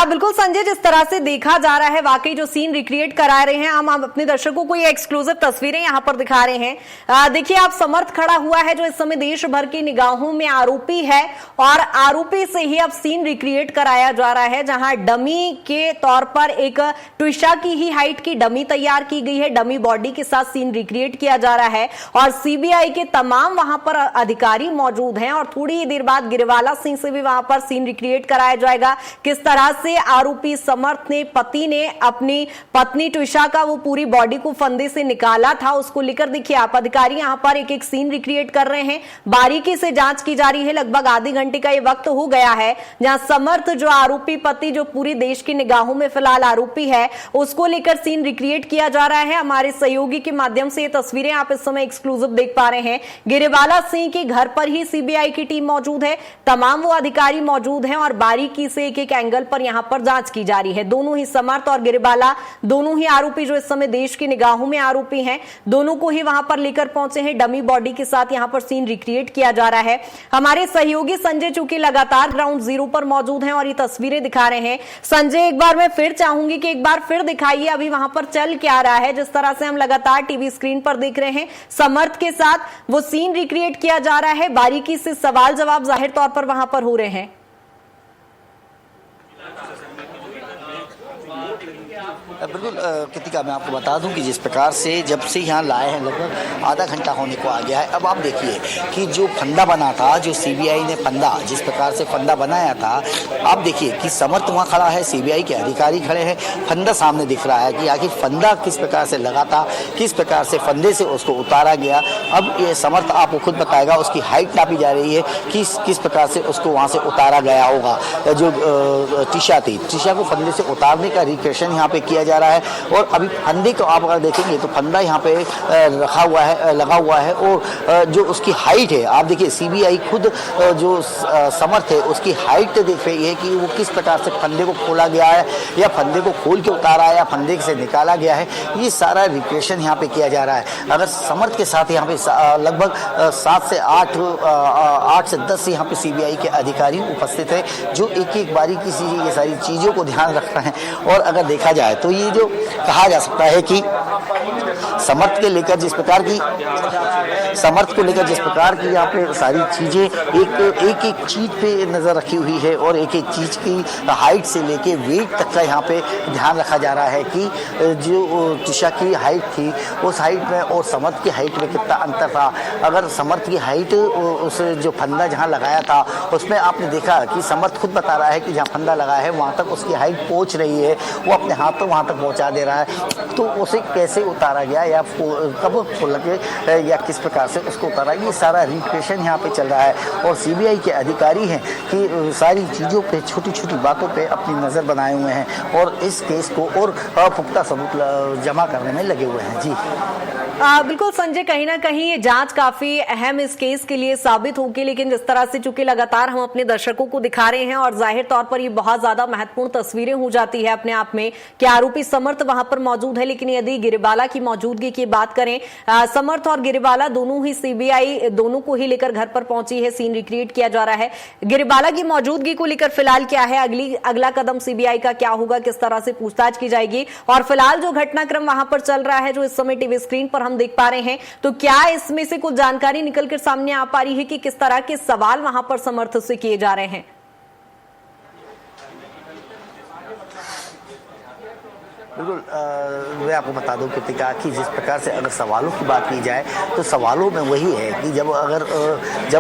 बिल्कुल संजय, जिस तरह से देखा जा रहा है वाकई जो सीन रिक्रिएट करा रहे हैं हम अपने दर्शकों को ये एक्सक्लूसिव तस्वीरें यहां पर दिखा रहे हैं। देखिए आप समर्थ खड़ा हुआ है जो इस समय देश भर की निगाहों में आरोपी है और आरोपी से ही अब सीन रिक्रिएट कराया जा रहा है, जहां डमी के तौर पर एक ट्विशा की ही हाइट की डमी तैयार की गई है, डमी बॉडी के साथ सीन रिक्रिएट किया जा रहा है और सीबीआई के तमाम वहां पर अधिकारी मौजूद हैं और थोड़ी ही देर बाद गिरिबाला सिंह से भी वहां पर सीन रिक्रिएट कराया जाएगा। किस तरह से आरोपी समर्थ ने पति ने अपनी पत्नी ट्विशा का वो पूरी बॉडी को फंदे से निकाला था, उसको लेकर देखिए आप अधिकारी यहां पर एक एक सीन रिक्रिएट कर रहे हैं। बारीकी से जांच की जा रही है, लगभग आधे घंटे का ये वक्त हो गया है जहां समर्थ जो आरोपी पति जो पूरी देश की निगाहों में फिलहाल आरोपी है उसको लेकर सीन रिक्रिएट किया जा रहा है। हमारे सहयोगी के माध्यम से ये तस्वीरें आप इस समय एक्सक्लूसिव देख पा रहे हैं। गिरिबाला सिंह के घर पर ही सीबीआई की टीम मौजूद है, तमाम वो अधिकारी मौजूद हैं और बारीकी से एक एक एंगल पर यहां पर जांच की जा रही है। दोनों ही समर्थ और गिरिबाला दोनों ही आरोपी जो इस समय देश की निगाहों में आरोपी हैं, दोनों को ही वहां पर लेकर पहुंचे हैं। डमी बॉडी के साथ यहां पर सीन रिक्रिएट किया जा रहा है। हमारे सहयोगी संजय चूंकि लगातार ग्राउंड जीरो पर मौजूद हैं और ये तस्वीरें दिखा रहे हैं। संजय, एक बार मैं फिर चाहूंगी कि एक बार फिर दिखाइए अभी वहां पर चल क्या रहा है। जिस तरह से हम लगातार टीवी स्क्रीन पर देख रहे हैं समर्थ के साथ वो सीन रिक्रिएट किया जा रहा है, बारीकी से सवाल जवाब जाहिर तौर पर वहां पर हो रहे हैं। बिल्कुल कृतिका, मैं आपको बता दूं कि जिस प्रकार से जब से यहाँ लाए हैं लगभग आधा घंटा होने को आ गया है। अब आप देखिए कि जो फंदा बना था, जो सीबीआई ने फंदा जिस प्रकार से फंदा बनाया था, आप देखिए कि समर्थ वहाँ खड़ा है, सीबीआई के अधिकारी खड़े हैं, फंदा सामने दिख रहा है कि आखिर फंदा किस प्रकार से लगा था, किस प्रकार से फंदे से उसको उतारा गया। अब ये समर्थ आपको खुद बताएगा, उसकी हाइट नापी जा रही है कि किस प्रकार से उसको वहाँ से उतारा गया होगा। जो त्रिशा थी, त्रिशा को फंदे से उतारने का रिक्रिएशन यहाँ पे किया जा रहा है और अभी फंदे को आप अगर देखेंगे तो फंदा यहाँ पे रखा हुआ है, लगा हुआ है और जो उसकी हाइट है, आप देखिए सीबीआई खुद जो समर्थ है उसकी हाइट देख रही है कि वो किस प्रकार से फंदे को खोला गया है या फंदे को खोल के उतारा है या फंदे से निकाला गया है। ये सारा रिक्रिएशन यहाँ पे किया जा रहा है। अगर समर्थ के साथ यहाँ पे लगभग 7 से 8 से 10 यहाँ पे सीबीआई के अधिकारी उपस्थित है जो एक एक बारीकी से ये सारी चीज़ों को ध्यान रख रहे हैं। और अगर देखा जाए तो ये जो कहा जा सकता है कि समर्थ को लेकर जिस प्रकार की यहाँ पे सारी चीजें एक एक चीज पे नजर रखी हुई है और एक एक चीज की हाइट से लेके वेट तक का यहाँ पे ध्यान रखा जा रहा है कि जो त्रिशा की हाइट थी उस हाइट में और समर्थ की हाइट में कितना अंतर था। अगर समर्थ की हाइट उस जो फंदा जहाँ लगाया था उसमें आपने देखा कि समर्थ खुद बता रहा है कि जहाँ फंदा लगा है वहाँ तक उसकी हाइट पहुँच रही है, वो अपने हाथों वहाँ तक पहुँचा दे रहा है। तो उसे कैसे उतारा गया या कब खोल के या किस प्रकार से उसको उतारा, ये सारा रिक्रिएशन यहाँ पे चल रहा है। और सीबीआई के अधिकारी हैं कि सारी चीज़ों पे, छोटी छोटी बातों पे अपनी नज़र बनाए हुए हैं और इस केस को और पुख्ता सबूत जमा करने में लगे हुए हैं। जी बिल्कुल संजय, कहीं ना कहीं ये जांच काफी अहम इस केस के लिए साबित होगी, लेकिन जिस तरह से चूंकि लगातार हम अपने दर्शकों को दिखा रहे हैं और जाहिर तौर पर ये बहुत ज्यादा महत्वपूर्ण तस्वीरें हो जाती है अपने आप में कि आरोपी समर्थ वहां पर मौजूद है, लेकिन यदि गिरिबाला की मौजूदगी की बात करें, समर्थ और गिरिबाला दोनों ही सीबीआई दोनों को ही लेकर घर पर पहुंची है, सीन रिक्रिएट किया जा रहा है। गिरिबाला की मौजूदगी को लेकर फिलहाल क्या है, अगला कदम सीबीआई का क्या होगा, किस तरह से पूछताछ की जाएगी, और फिलहाल जो घटनाक्रम वहां पर चल रहा है जो इस समय टीवी स्क्रीन पर हम देख पा रहे हैं, तो क्या इसमें से कुछ जानकारी निकलकर सामने आ पा रही है कि किस तरह के सवाल वहां पर समर्थ से किए जा रहे हैं? बिल्कुल, मैं आपको बता दूं कृतिका कि जिस प्रकार से अगर सवालों की बात की जाए तो सवालों में वही है कि जब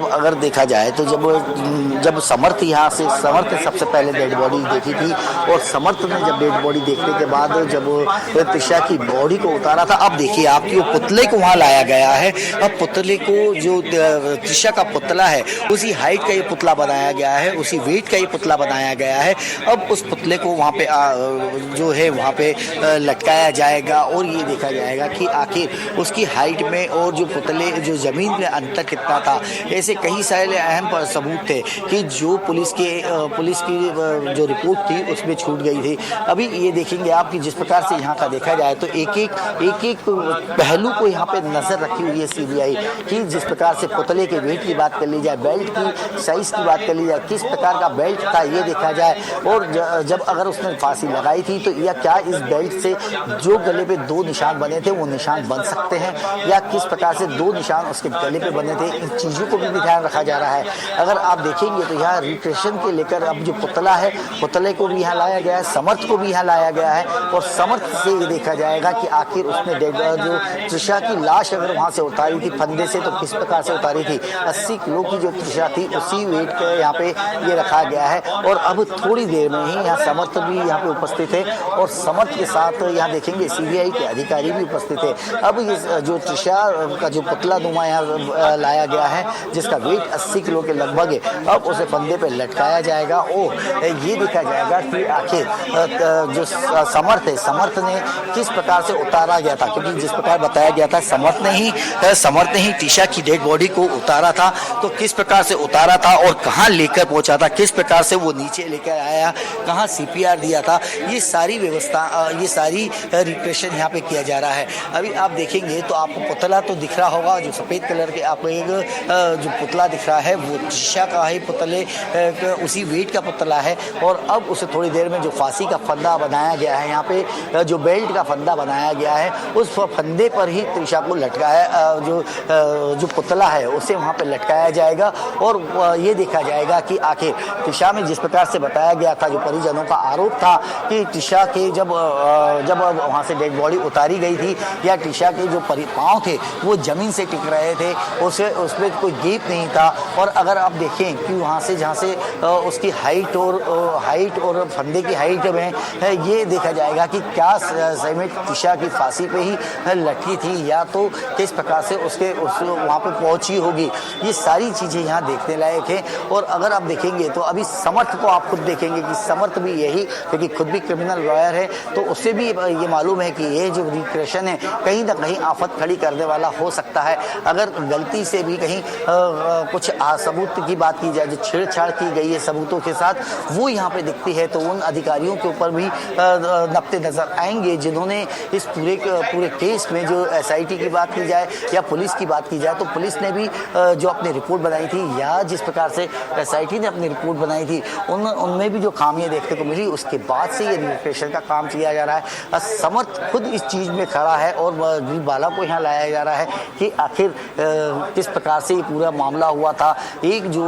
अगर देखा जाए तो जब समर्थ यहाँ से, समर्थ ने सबसे पहले डेड बॉडी देखी थी और समर्थ ने जब डेड बॉडी देखने के बाद जब त्रिशा की बॉडी को उतारा था, अब देखिए आपकी वो पुतले को वहाँ लाया गया है। अब पुतले को, जो त्रिशा का पुतला है उसी हाइट का ये पुतला बनाया गया है, उसी वेट का ये पुतला बनाया गया है। अब उस पुतले को वहाँ पे जो है वहाँ पे लटकाया जाएगा और ये देखा जाएगा कि आखिर उसकी हाइट में और जो पुतले, जो जमीन में अंतर कितना था। ऐसे कई सारे अहम सबूत थे कि जो पुलिस की जो रिपोर्ट थी उसमें छूट गई थी। अभी ये देखेंगे आप कि जिस प्रकार से यहाँ का देखा जाए तो एक एक पहलू को यहाँ पे नजर रखी हुई है सीबीआई कि जिस प्रकार से पुतले के वेट की बात कर ली जाए, बेल्ट की साइज की बात कर ली जाए, किस प्रकार का बेल्ट था ये देखा जाए, और जब अगर उसने फांसी लगाई थी तो या क्या इस बेल्ट से जो गले पे 2 निशान बने थे वो निशान बन सकते हैं या किस प्रकार से 2 निशान उसके गले पे बने थे, इन चीज़ों को भी ध्यान रखा जा रहा है। अगर आप देखेंगे तो यहाँ रिक्रिएशन के लेकर अब जो पुतला है, पुतले को भी यहाँ लाया गया है, समर्थ को भी यहाँ लाया गया है और समर्थ से ये देखा जाएगा कि आखिर उसने जो त्रिशा की लाश अगर वहाँ से उतारी थी फंदे से तो किस प्रकार से उतारी थी। 80 किलो की जो त्रिशा थी उसी वेट के यहाँ पे ये रखा गया है। और अब थोड़ी देर में ही यहाँ समर्थ भी यहाँ पे उपस्थित है और समर्थ के साथ यहाँ देखेंगे सीबीआई के अधिकारी भी उपस्थित है। अब ये जो त्रिशा का जो पुतला नुमा यहाँ लाया गया है जिसका वेट 80 किलो के लगभग है, अब उसे फंदे पे लटकाया जाएगा और ये देखा जाएगा कि आखिर जो समर्थ है, समर्थ ने किस प्रकार से उतारा गया था, क्योंकि जिस प्रकार बताया गया था समर्थ ने ही त्रिशा की डेड बॉडी को उतारा था, तो किस प्रकार से उतारा था और कहाँ लेकर पहुंचा था, किस प्रकार से वो नीचे लेकर आया, कहाँ सीपीआर दिया था, ये सारी व्यवस्था, ये सारी रिक्रिएशन यहाँ पे किया जा रहा है। अभी आप देखेंगे तो आपको पुतला तो दिख रहा होगा, जो सफ़ेद कलर के आपको एक जो पुतला दिख रहा है वो त्रिशा का ही पुतले उसी वेट का पुतला है। और अब उसे थोड़ी देर में जो फांसी का फंदा बनाया गया है, यहाँ पे जो बेल्ट का फंदा बनाया गया है उस फंदे पर ही त्रिशा को लटकाया, जो पुतला है उसे वहाँ पे लटकाया जाएगा और ये देखा जाएगा कि आखिर त्रिशा में जिस प्रकार से बताया गया था, जो परिजनों का आरोप था कि त्रिशा के जब वहाँ से डेड बॉडी उतारी गई थी या त्रिशा के जो पाँव थे वो जमीन से टिक रहे थे, उसमें कोई गैप नहीं था। और अगर आप देखें कि वहाँ से जहाँ से उसकी हाइट और फंदे की हाइट में ये देखा जाएगा कि क्या सही में त्रिशा की फांसी पे ही लटकी थी या तो किस प्रकार से वहाँ पे पहुँची होगी। ये सारी चीज़ें यहाँ देखने लायक है। और अगर आप देखेंगे तो अभी समर्थ को आप खुद देखेंगे कि समर्थ भी यही, क्योंकि खुद भी क्रिमिनल लॉयर है, तो उससे भी ये मालूम है कि ये जो रिक्रिएशन है कहीं ना कहीं आफत खड़ी करने वाला हो सकता है। अगर गलती से भी कहीं कुछ सबूत की बात की जाए, जो छेड़छाड़ की गई है सबूतों के साथ, वो यहाँ पे दिखती है तो उन अधिकारियों के ऊपर भी नकते नजर आएंगे जिन्होंने इस पूरे केस में, जो एसआईटी की बात की जाए या पुलिस की बात की जाए, तो पुलिस ने भी जो अपनी रिपोर्ट बनाई थी या जिस प्रकार से एसआईटी ने अपनी रिपोर्ट बनाई थी उनमें भी जो खामियां देखने को मिली, उसके बाद से ये रिक्रिएशन का काम किया जा रहा है। समर्थ खुद इस चीज़ में खड़ा है और गिरिबाला को यहाँ लाया जा रहा है कि आखिर किस प्रकार से ये पूरा मामला हुआ था। एक जो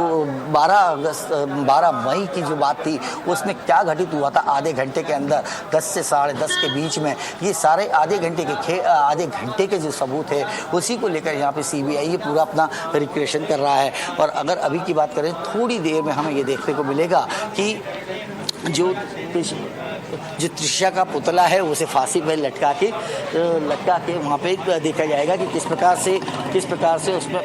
12 मई की जो बात थी उसमें क्या घटित हुआ था आधे घंटे के अंदर, 10 से 10:30 के बीच में, ये सारे आधे घंटे के जो सबूत है उसी को लेकर यहाँ पे सीबीआई ये पूरा अपना रिक्रिएशन कर रहा है। और अगर अभी की बात करें थोड़ी देर में हमें ये देखने को मिलेगा कि जो जो त्रिशा का पुतला है उसे फांसी पर लटका के वहाँ पे देखा जाएगा कि किस प्रकार से उसमें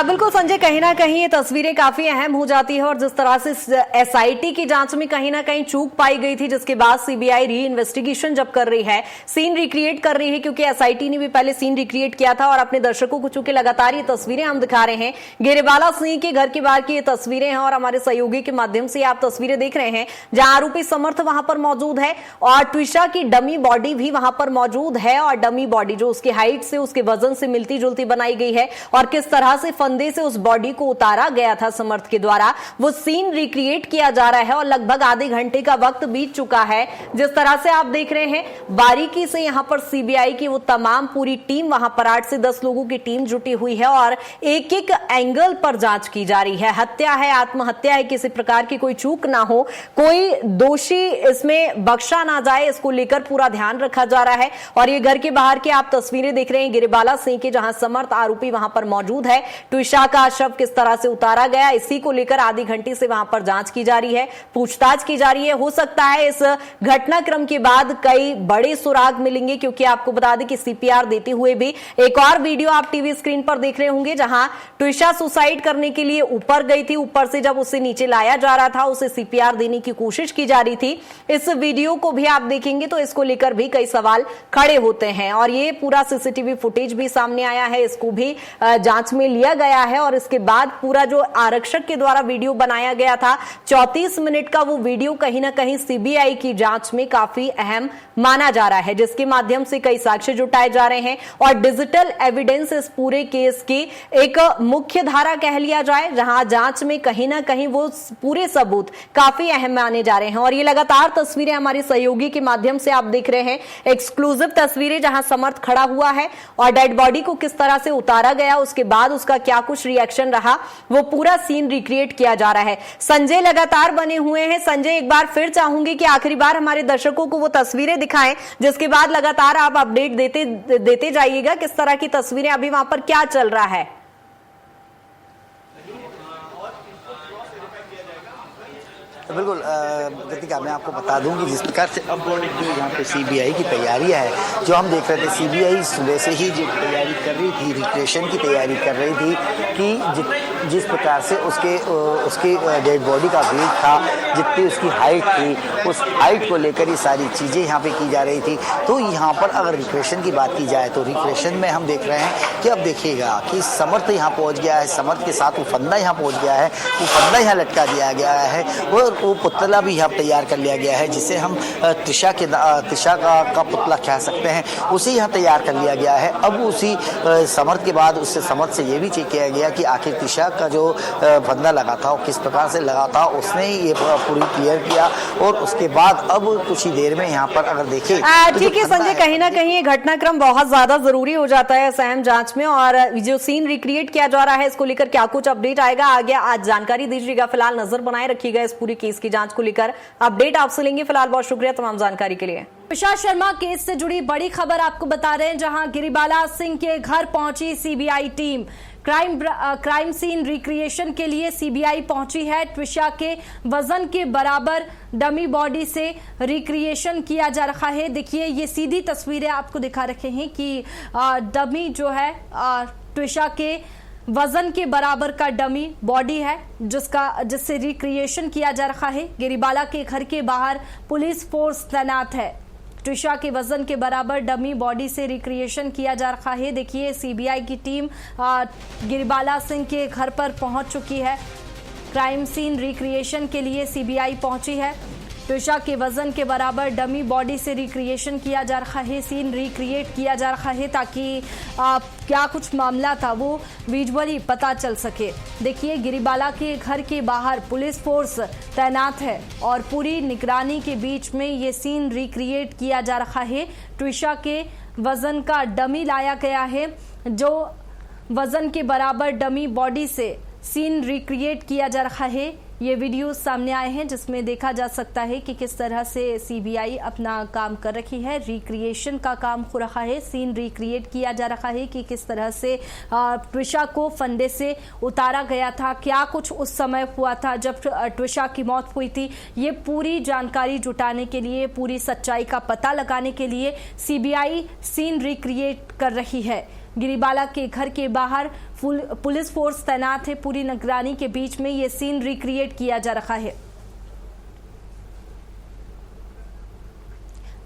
बिल्कुल संजय, कहीं ना कहीं ये तस्वीरें काफी अहम हो जाती है और जिस तरह से एसआईटी की जांच में कहीं ना कहीं चूक पाई गई थी, जिसके बाद सीबीआई री इन्वेस्टिगेशन जब कर रही है, सीन रिक्रिएट कर रही है, क्योंकि एसआईटी ने भी पहले सीन रिक्रिएट किया था और अपने दर्शकों को चूंकि लगातार ये तस्वीरें हम दिखा रहे हैं, गिरिबाला सिंह के घर के बाहर की ये तस्वीरें हैं और हमारे सहयोगी के माध्यम से आप तस्वीरें देख रहे हैं जहां आरोपी समर्थ वहां पर मौजूद है और ट्विशा की डमी बॉडी भी वहां पर मौजूद है और डमी बॉडी जो उसकी हाइट से, उसके वजन से मिलती जुलती बनाई गई है और किस तरह से फंदे से उस बॉडी को उतारा गया था समर्थ के द्वारा, वो सीन रिक्रिएट किया जा रहा है और लगभग आधे घंटे का वक्त बीत चुका है। जिस तरह से आप देख रहे हैं बारीकी से यहां पर सीबीआई की वो तमाम पूरी टीम, वहां पर 8 से 10 लोगों की टीम जुटी हुई है और एक एक एंगल पर जांच की जा रही है। हत्या है, आत्महत्या है, किसी प्रकार की कोई चूक ना हो, कोई दोषी इसमें बख्शा ना जाए, इसको लेकर पूरा ध्यान रखा जा रहा है। और ये घर के बाहर की आप तस्वीरें देख रहे हैं गिरिबाला सिंह के, जहां समर्थ आरोपी वहां पर मौजूद है। ट्विशा का शव किस तरह से उतारा गया, इसी को लेकर आधी घंटे से वहां पर जांच की जा रही है, पूछताछ की जा रही है। हो सकता है इस घटनाक्रम के बाद कई बड़े सुराग मिलेंगे, क्योंकि आपको बता दें कि सीपीआर देते हुए भी एक और वीडियो आप टीवी स्क्रीन पर देख रहे होंगे जहां ट्विशा सुसाइड करने के लिए ऊपर गई थी, ऊपर से जब उसे नीचे लाया जा रहा था उसे सीपीआर देने की कोशिश की जा रही थी। इस वीडियो को भी आप देखेंगे तो इसको लेकर भी कई सवाल खड़े होते हैं और ये पूरा सीसीटीवी फुटेज भी सामने आया है, इसको भी जांच में लिया गया है और इसके बाद पूरा जो आरक्षक के द्वारा वीडियो बनाया गया था 34 मिनट का, वो वीडियो कहीं ना कहीं सीबीआई की जांच में काफी अहम माना जा रहा है, जिसके माध्यम से कई साक्ष्य जुटाए जा रहे हैं और डिजिटल एविडेंस इस पूरे केस की एक मुख्य धारा कह लिया जाए, जहां जांच में कहीं ना कहीं वो पूरे सबूत काफी अहम माने जा रहे हैं। और ये लगातार तस्वीरें हमारी सहयोगी के माध्यम से आप देख रहे हैं, एक्सक्लूसिव तस्वीरें जहां समर्थ खड़ा हुआ है और डेड बॉडी को किस तरह से उतारा गया, उसके बाद उसका क्या कुछ रिएक्शन रहा, वो पूरा सीन रिक्रिएट किया जा रहा है। संजय लगातार बने हुए हैं। संजय, एक बार फिर चाहूंगी कि आखिरी बार हमारे दर्शकों को वो तस्वीरें दिखाएं, जिसके बाद लगातार आप अपडेट देते जाइएगा किस तरह की तस्वीरें, अभी वहां पर क्या चल रहा है। बिल्कुल गतिका, मैं आपको बता दूं कि जिस प्रकार से अब जो यहाँ पे सीबीआई की तैयारियां है, जो हम देख रहे थे, सीबीआई सुबह से ही जो तैयारी कर रही थी, रिक्रिएशन की तैयारी कर रही थी कि जिस प्रकार से उसकी डेड बॉडी का वेट था, जितनी उसकी हाइट थी, उस हाइट को लेकर ये सारी चीज़ें यहाँ पे की जा रही थी। तो यहाँ पर अगर रिक्रिएशन की बात की जाए तो रिक्रिएशन में हम देख रहे हैं कि अब देखिएगा कि समर्थ यहाँ पहुँच गया है, समर्थ के साथ वो फंदा यहाँ पहुँच गया है, वो फंदा यहाँ लटका दिया गया है और वो पुतला भी यहाँ तैयार कर लिया गया है, जिसे हम त्रिशा का पुतला कह सकते हैं, उसे यहाँ तैयार कर लिया गया है। अब उसी समर्थ के बाद उससे समर्थ से ये भी चेक किया गया कि आखिर त्रिशा का जो फंदा लगा था वो किस प्रकार से लगा था, उसने ही ये पूरी क्लियर किया और उसके बाद अब कुछ ही देर में यहाँ पर अगर देखें ठीक है संजय, कहीं ना कहीं ये घटनाक्रम बहुत ज्यादा जरूरी हो जाता है इस अहम जांच में और जो सीन रिक्रिएट किया जा रहा है इसको लेकर क्या कुछ अपडेट आएगा आगे आज जानकारी दीजिएगा। फिलहाल नजर बनाए रखिएगा इस पूरी केस की जांच को लेकर, अपडेट आपसे लेंगे। फिलहाल बहुत शुक्रिया तमाम जानकारी के लिए। ट्विशा शर्मा केस से जुड़ी बड़ी खबर आपको बता रहे हैं, जहां गिरिबाला सिंह के घर पहुंची CBI team. Crime scene recreation के लिए सीबीआई पहुंची है। ट्विशा के वजन के बराबर डमी बॉडी से रिक्रिएशन किया जा रहा है। देखिए ये सीधी तस्वीरें आपको दिखा रखे हैं कि डमी जो है ट्विशा के वजन के बराबर का डमी बॉडी है जिससे रिक्रिएशन किया जा रहा है। गिरिबाला के घर के बाहर पुलिस फोर्स तैनात है। ट्विशा के वजन के बराबर डमी बॉडी से रिक्रिएशन किया जा रहा है। देखिए सीबीआई की टीम गिरिबाला सिंह के घर पर पहुंच चुकी है। क्राइम सीन रिक्रिएशन के लिए सीबीआई पहुंची है। ट्विशा के वजन के बराबर डमी बॉडी से रिक्रिएशन किया जा रहा है, सीन रिक्रिएट किया जा रहा है ताकि क्या कुछ मामला था वो विजुअली पता चल सके। देखिए गिरिबाला के घर के बाहर पुलिस फोर्स तैनात है और पूरी निगरानी के बीच में ये सीन रिक्रिएट किया जा रहा है। ट्विशा के वजन का डमी लाया गया है, जो वजन के बराबर डमी बॉडी से सीन रिक्रिएट किया जा रहा है। ये वीडियो सामने आए हैं जिसमें देखा जा सकता है कि किस तरह से सीबीआई अपना काम कर रही है। रिक्रिएशन का काम हो रहा है, सीन रिक्रिएट किया जा रहा है कि किस तरह से ट्विशा को फंदे से उतारा गया था, क्या कुछ उस समय हुआ था जब ट्विशा की मौत हुई थी। ये पूरी जानकारी जुटाने के लिए, पूरी सच्चाई का पता लगाने के लिए सीबीआई सीन रिक्रिएट कर रही है। गिरिबाला के घर के बाहर पुलिस फोर्स तैनात है, पूरी निगरानी के बीच में ये सीन रिक्रिएट किया जा रहा है।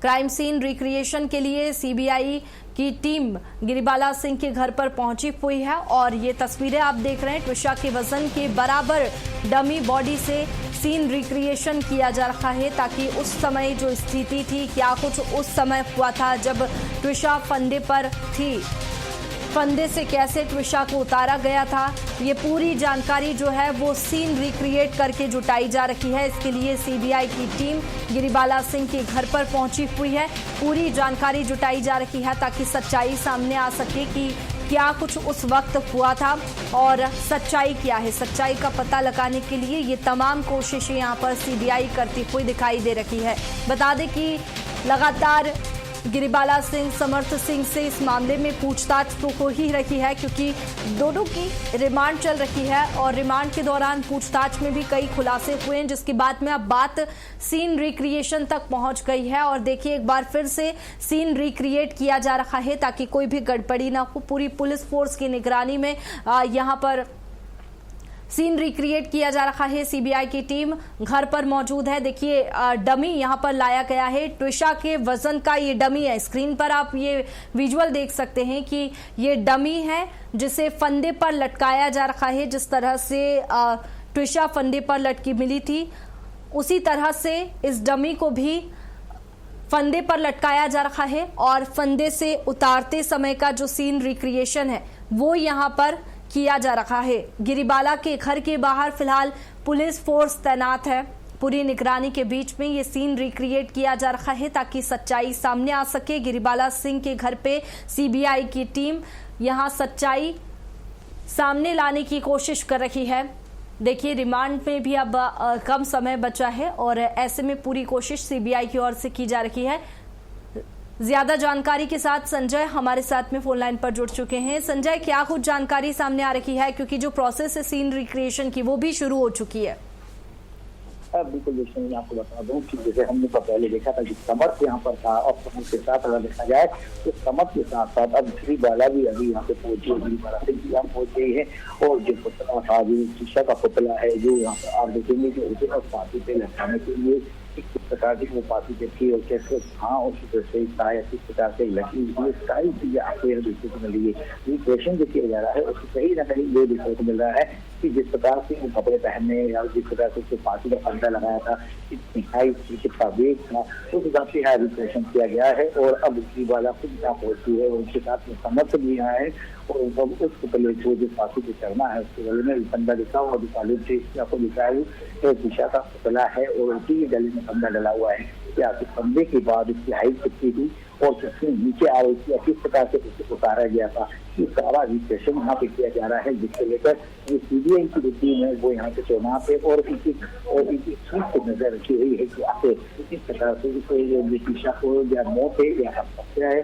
क्राइम सीन रिक्रिएशन के लिए सीबीआई की टीम गिरिबाला सिंह के घर पर पहुंची हुई है और ये तस्वीरें आप देख रहे हैं। ट्विशा के वजन के बराबर डमी बॉडी से सीन रिक्रिएशन किया जा रहा है ताकि उस समय जो स्थिति थी, क्या कुछ उस समय हुआ था जब ट्विशा फंदे पर थी, फंदे से कैसे ट्विशा को उतारा गया था, ये पूरी जानकारी जो है वो सीन रिक्रिएट करके जुटाई जा रही है। इसके लिए सीबीआई की टीम गिरिबाला सिंह के घर पर पहुंची हुई है, पूरी जानकारी जुटाई जा रही है ताकि सच्चाई सामने आ सके कि क्या कुछ उस वक्त हुआ था और सच्चाई क्या है। सच्चाई का पता लगाने के लिए ये तमाम कोशिशें यहाँ पर सीबीआई करती हुई दिखाई दे रही है। बता दें कि लगातार गिरिबाला सिंह, समर्थ सिंह से इस मामले में पूछताछ तो हो ही रही है क्योंकि दोनों की रिमांड चल रही है और रिमांड के दौरान पूछताछ में भी कई खुलासे हुए हैं, जिसके बाद में अब बात सीन रिक्रिएशन तक पहुंच गई है। और देखिए, एक बार फिर से सीन रिक्रिएट किया जा रहा है ताकि कोई भी गड़बड़ी ना हो। पूरी पुलिस फोर्स की निगरानी में यहाँ पर सीन रिक्रिएट किया जा रहा है। सीबीआई की टीम घर पर मौजूद है। देखिए, डमी यहां पर लाया गया है, ट्विशा के वजन का ये डमी है। स्क्रीन पर आप ये विजुअल देख सकते हैं कि ये डमी है जिसे फंदे पर लटकाया जा रहा है। जिस तरह से ट्विशा फंदे पर लटकी मिली थी, उसी तरह से इस डमी को भी फंदे पर लटकाया जा रहा है और फंदे से उतारते समय का जो सीन रिक्रिएशन है वो यहां पर किया जा रहा है। गिरिबाला के घर के बाहर फिलहाल पुलिस फोर्स तैनात है। पूरी निगरानी के बीच में ये सीन रिक्रिएट किया जा रहा है ताकि सच्चाई सामने आ सके। गिरिबाला सिंह के घर पे सीबीआई की टीम यहां सच्चाई सामने लाने की कोशिश कर रही है। देखिए, रिमांड में भी अब कम समय बचा है और ऐसे में पूरी कोशिश सीबीआई की ओर से की जा रही है। ज्यादा जानकारी के साथ संजय हमारे साथ में फोन लाइन पर जुड़ चुके हैं। संजय, क्या कुछ जानकारी सामने आ रही है, क्योंकि जो प्रोसेस है सीन रिक्रिएशन की वो भी शुरू हो चुकी है? बिल्कुल, मैं आपको बता दूं कि जैसे हमने तो पहले देखा था कि समर्थ यहाँ पर था और समर्थ के साथ अगर देखा जाए तो समर्थ के साथ साथ अब गिरिबाला भी अभी यहाँ पे पहुंची है। गिरिबाला सिंह भी यहाँ पहुंच गई है और जो पुतला था, जो शीशा का पुतला है, जो यहाँ पर आप देखेंगे कि उसे फांसी पे लटकाने के लिए किस प्रकार की वो फांसी पे थी और कैसे हाँ उस से किस प्रकार से लगी, ये सारी चीजें आपको यहाँ देखने को मिली है। ये क्वेश्चन जो किया जा रहा है उसको कहीं ना कहीं ये देखने को मिल रहा है कि जिस प्रकार से वो कपड़े पहनने या जिस प्रकार से उसको फांसी का फंदा लगाया था, कितनी कितना वेग था, उस हिसाब से यहाँ रिप्रेशन किया गया है। और अब गिरिबाला खुद यहाँ पहुंची है और उनके साथ में समर्थ भी यहाँ है और अब उस पुतले को जो फांसी पे चढ़ना है उसके गले में फंदा लिखा हुआ दिखाई से आपको दिखा है शीशा का पुतला है और उसी के गले में फंदा डला हुआ है। क्या फंदे के बाद उसकी हाइट कितनी थी और कितनी नीचे आ रही थी या किस प्रकार से उसे उतारा गया था, ये सारा रिप्रेशन यहाँ पे किया जा रहा है, जिसको लेकर ये सीबीआई की जो टीम है वो यहाँ पे तैनात है और इनकी चीज को नजर रखी हुई है कि आखिर किस प्रकार से शीशा को या मौत है या हत्या है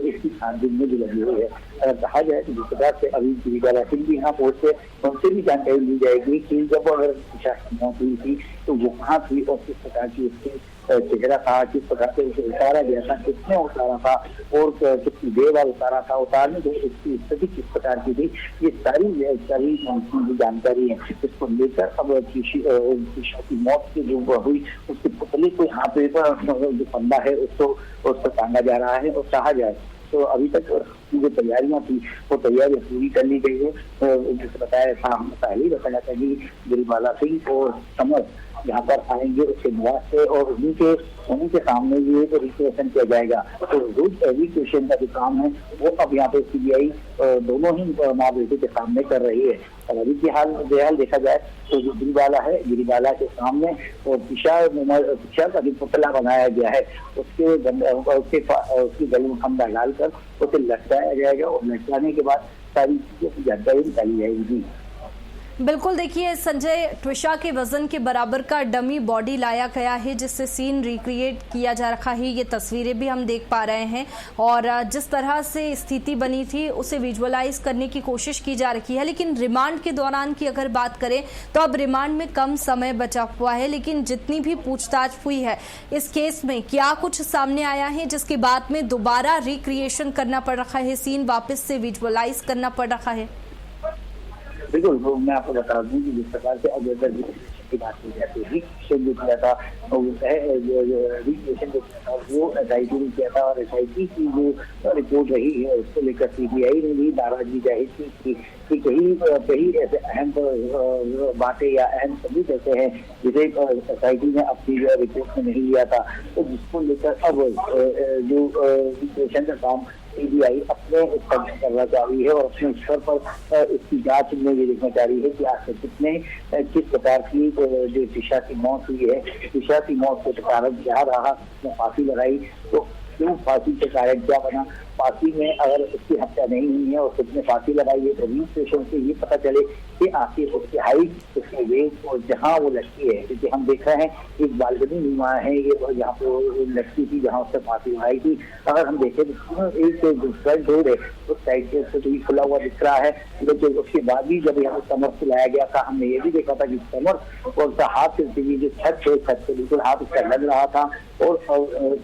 इसकी छानबीन में भी लगी हुई है। अगर कहा जाए तो जिस प्रकार से अभी गिरिबाला सिंह भी यहाँ पहुंचे, उनसे भी जानकारी ली जाएगी कि जब अगर शीशा की मौत हुई थी तो वो कहाँ थी और किस प्रकार की उसकी चेहरा था, किस प्रकार से उसे उतारा गया था, किसने उतारा था और कितनी देर बाद उतारा था, उतारने की उसकी स्थिति किस प्रकार की थी, ये सारी जानकारी है। इसको लेकर अब शीशा की मौत की जो हुई उसके पुतले को यहाँ पे जो फंदा है उसको टांगा जा रहा है और कहा जाए तो अभी तक जो तैयारियां थी वो तैयारियां पूरी कर ली गई है। जैसे बताया था, हमने पहले ही बताया था कि गिरिबाला सिंह और समर्थ यहाँ पर आएंगे उसके निवास से और उन्हीं के सामने ये रिक्वेशन किया जाएगा। तो रिक्वेशन का जो काम है वो अब यहाँ पे सीबीआई दोनों ही माँ बेटे के सामने कर रही है। और अभी की हाल देखा जाए तो जो गिरिबाला है, गिरिबाला के सामने और शीशा का जो पुतला बनाया गया है उसके गले में फंदा डालकर उसे लटकाया जाएगा और लटकाने के बाद सारी चीजों की जानकारी निकाली जाएगी। बिल्कुल, देखिए संजय, ट्विशा के वजन के बराबर का डमी बॉडी लाया गया है जिससे सीन रिक्रिएट किया जा रहा है। ये तस्वीरें भी हम देख पा रहे हैं और जिस तरह से स्थिति बनी थी उसे विजुअलाइज करने की कोशिश की जा रही है। लेकिन रिमांड के दौरान की अगर बात करें तो अब रिमांड में कम समय बचा हुआ है, लेकिन जितनी भी पूछताछ हुई है इस केस में क्या कुछ सामने आया है जिसके बाद में दोबारा रिक्रिएशन करना पड़ रहा है, सीन वापस से विजुअलाइज करना पड़ रहा है? बिल्कुल, वो मैं आपको बता दूं कि जिस प्रकार से अब अगर की बात की जाती है, रिक्रिएशन जो किया था रिक्रिएशन जो किया था वो SIT ने किया था और SIT की जो रिपोर्ट रही है उसको लेकर CBI ने भी नाराजगी जाहिर की कि कहीं ऐसे अहम बातें या अहम सबूत ऐसे हैं जिसे SIT ने अपनी रिपोर्ट में नहीं लिया था, तो जिसको लेकर अब जो रिक्रिएशन का काम CBI अपने स्तर पर करना चाह रही है और अपने स्तर पर इसकी जांच में ये देखना चाह रही है कि आखिर किस प्रकार की जो ट्विशा की मौत हुई है, ट्विशा की मौत के कारण क्या रहा, उसने फांसी लगाई तो क्यों, फांसी के कारण क्या बना, फांसी में अगर उसकी हत्या नहीं हुई है और उसने फांसी लगाई है तो रिक्रिएशन से ये पता चले कि आखिर उसकी हाइट, उसकी वेट और जहाँ वो लड़की है, क्योंकि हम देख रहे हैं एक बालकनी नुमा है ये जहाँ पे वो लड़की थी जहाँ उससे फांसी लगाई थी। अगर हम देखें तो एक फ्रंट डोर है उस साइड से उससे भी खुला हुआ दिख रहा है, लेकिन उसके बाद भी जब यहाँ कमर से लाया गया था हमने ये भी देखा था कि कमर और उसका हाथ से जो छत है छत से बिल्कुल हाथ उसका लग रहा था और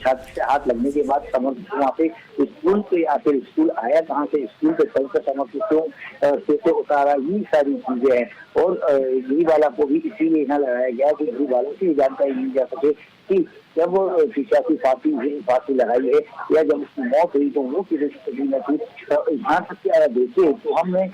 छत से हाथ लगने के बाद कमर वहाँ पे स्कूल पे आखिर स्कूल आया कहाँ से, स्कूल के सर से कमर क्यों से उतारा, ये सारी चीजें हैं। और गिरीबाला को भी इसीलिए यहाँ लगाया गया कि गिरीबाला से जानकारी ली जा सके कि जब ट्विशा की फांसी लगाई है या जब उसकी मौत हुई तो वो किसी स्थिति में थी। यहाँ तक कि अगर देखे तो हमने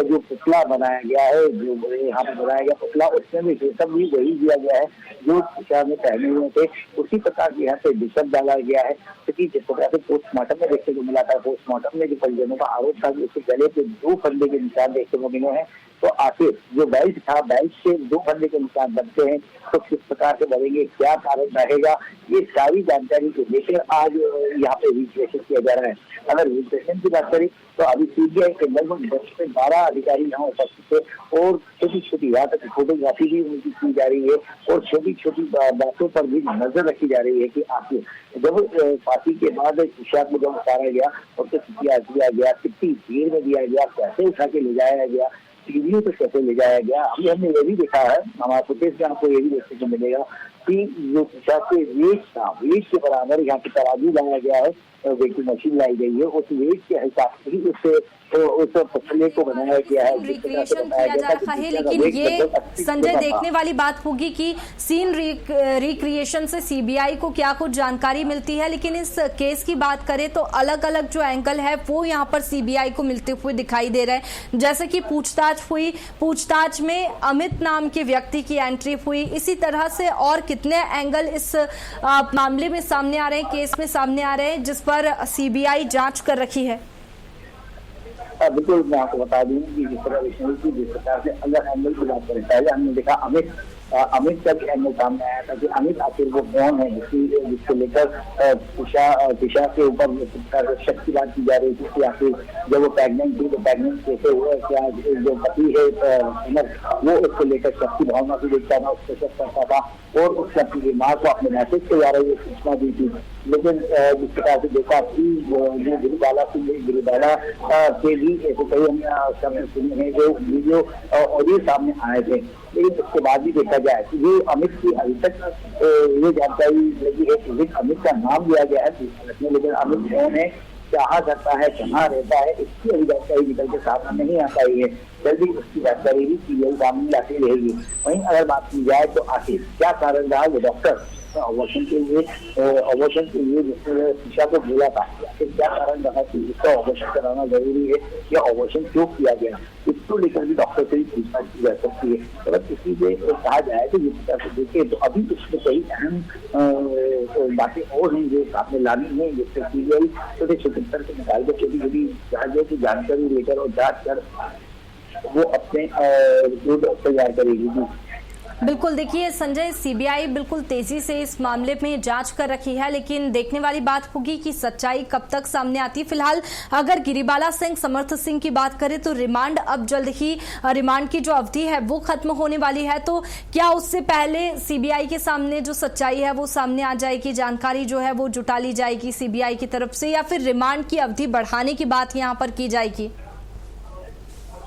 जो पुतला बनाया गया है, जो यहाँ पे बनाया गया पुतला, उसमें भी सब भी वही दिया गया है जो ट्विशा में पहने हुए थे, उसी प्रकार के यहाँ पे बिशप डाला गया है। क्योंकि जिस प्रकार से पोस्टमार्टम में देखने को मिला था, पोस्टमार्टम में जो परिजनों का आरोप था कि उसके गले पे 2 फंदे के निशान देखने को मिले हैं, तो आखिर जो बेल्ट था, बेल्ट से 2 फंदे के निशान बनते हैं तो किस प्रकार से बनेंगे, क्या कारण रहेगा, ये सारी जानकारी को लेकर आज यहाँ पे रिक्रिएशन किया जा रहा है। अगर रिक्रिएशन की बात करें तो अभी CBI के लगभग 10 से 12 अधिकारी यहाँ उपस्थित थे और छोटी छोटी यहाँ तक फोटोग्राफी भी उनकी की जा रही है और छोटी छोटी बातों पर भी नजर रखी जा रही है कि आखिर जब फांसी के बाद ट्विशा को जब उतारा गया और किया गया, कितनी भीड़ में दिया गया, कैसे उठा के ले जाया गया, टीवी पे कैसे ले जाया गया। अभी हमने ये भी देखा है, हमारे फुटेज में आपको ये भी देखने को मिलेगा कि जो ट्विशा के वेट था, वेट के बराबर यहाँ पे तराजू लाया गया है, वेट की मशीन लाई गई है, उस वेट के हिसाब से ही उस पुतले को बनाया गया है, रिक्रिएशन किया जा रहा है। लेकिन ये संजय देखने वाली बात होगी कि सीन रिक्रिएशन से CBI को क्या कुछ जानकारी मिलती है, लेकिन इस केस की बात करें तो अलग अलग जो एंगल है वो यहाँ पर CBI को मिलते हुए दिखाई दे रहे हैं। जैसे कि पूछताछ हुई, पूछताछ में अमित नाम के व्यक्ति की एंट्री हुई, इसी तरह से और कितने एंगल इस मामले में सामने आ रहे हैं, केस में सामने आ रहे हैं जिस पर CBI जांच कर रही है। बिल्कुल, मैं आपको बता दूं कि जिस तरह विष्णु की जिस प्रकार से अलग एंगल की बात करें, पहले हमने देखा अमित का भी एंगल सामने आया था कि अमित आखिर वो कौन है जिसको लेकर ट्विशा के ऊपर शक की बात की जा रही थी कि आखिर जब वो प्रेग्नेंट थी तो प्रेग्नेंट कैसे हुआ, क्या जो पति है वो उसको लेकर शक की भावना से देखता था, उसको शक करता था और उस अपनी माँ को अपने मैसेज के द्वारा ये सूचना दी थी। लेकिन जिस प्रकार से देखा कि जो गिरीबाला के भी ऐसे कई हमने शब्द सुने हैं जो वीडियो ऑडियो सामने आए थे, लेकिन उसके बाद भी देखा जाए कि ये अमित की अभी तक ये जानकारी लगी है कि अमित का नाम दिया गया है, लेकिन अमित कौन है, क्या करता है, कहाँ रहता है, इसकी अभी जानकारी निकल के सामने नहीं आ पाई है। जल्दी उसकी जानकारी भी CBI सामने लाती रहेगी। वहीं अगर बात की जाए तो आखिर क्या कारण रहा वो डॉक्टर अबॉर्शन के लिए जिसने ट्विशा को बोला था, आखिर क्या कारण रहा कि इसका अबॉर्शन कराना जरूरी है या अबॉर्शन क्यों किया गया, इसको लेकर भी डॉक्टर से ही पूछताछ की जा सकती है। अगर किसी से कहा जाए तो जिस तरह से देखे तो अभी उसमें कई अहम बातें और हैं जो सामने लानी है, जिससे CBI छोटे छोटे स्तर से निकाल कर छोटी छोटी राज्यों की जानकारी लेकर और जांच कर वो अपने रिपोर्ट तैयार करेगी। बिल्कुल, देखिए संजय, सीबीआई बिल्कुल तेजी से इस मामले में जांच कर रखी है, लेकिन देखने वाली बात होगी कि सच्चाई कब तक सामने आती है। फिलहाल अगर गिरिबाला सिंह, समर्थ सिंह की बात करें तो रिमांड अब जल्द ही, रिमांड की जो अवधि है वो खत्म होने वाली है, तो क्या उससे पहले सीबीआई के सामने जो सच्चाई है वो सामने आ जाएगी, जानकारी जो है वो जुटा ली जाएगी सीबीआई की तरफ से, या फिर रिमांड की अवधि बढ़ाने की बात यहाँ पर की जाएगी?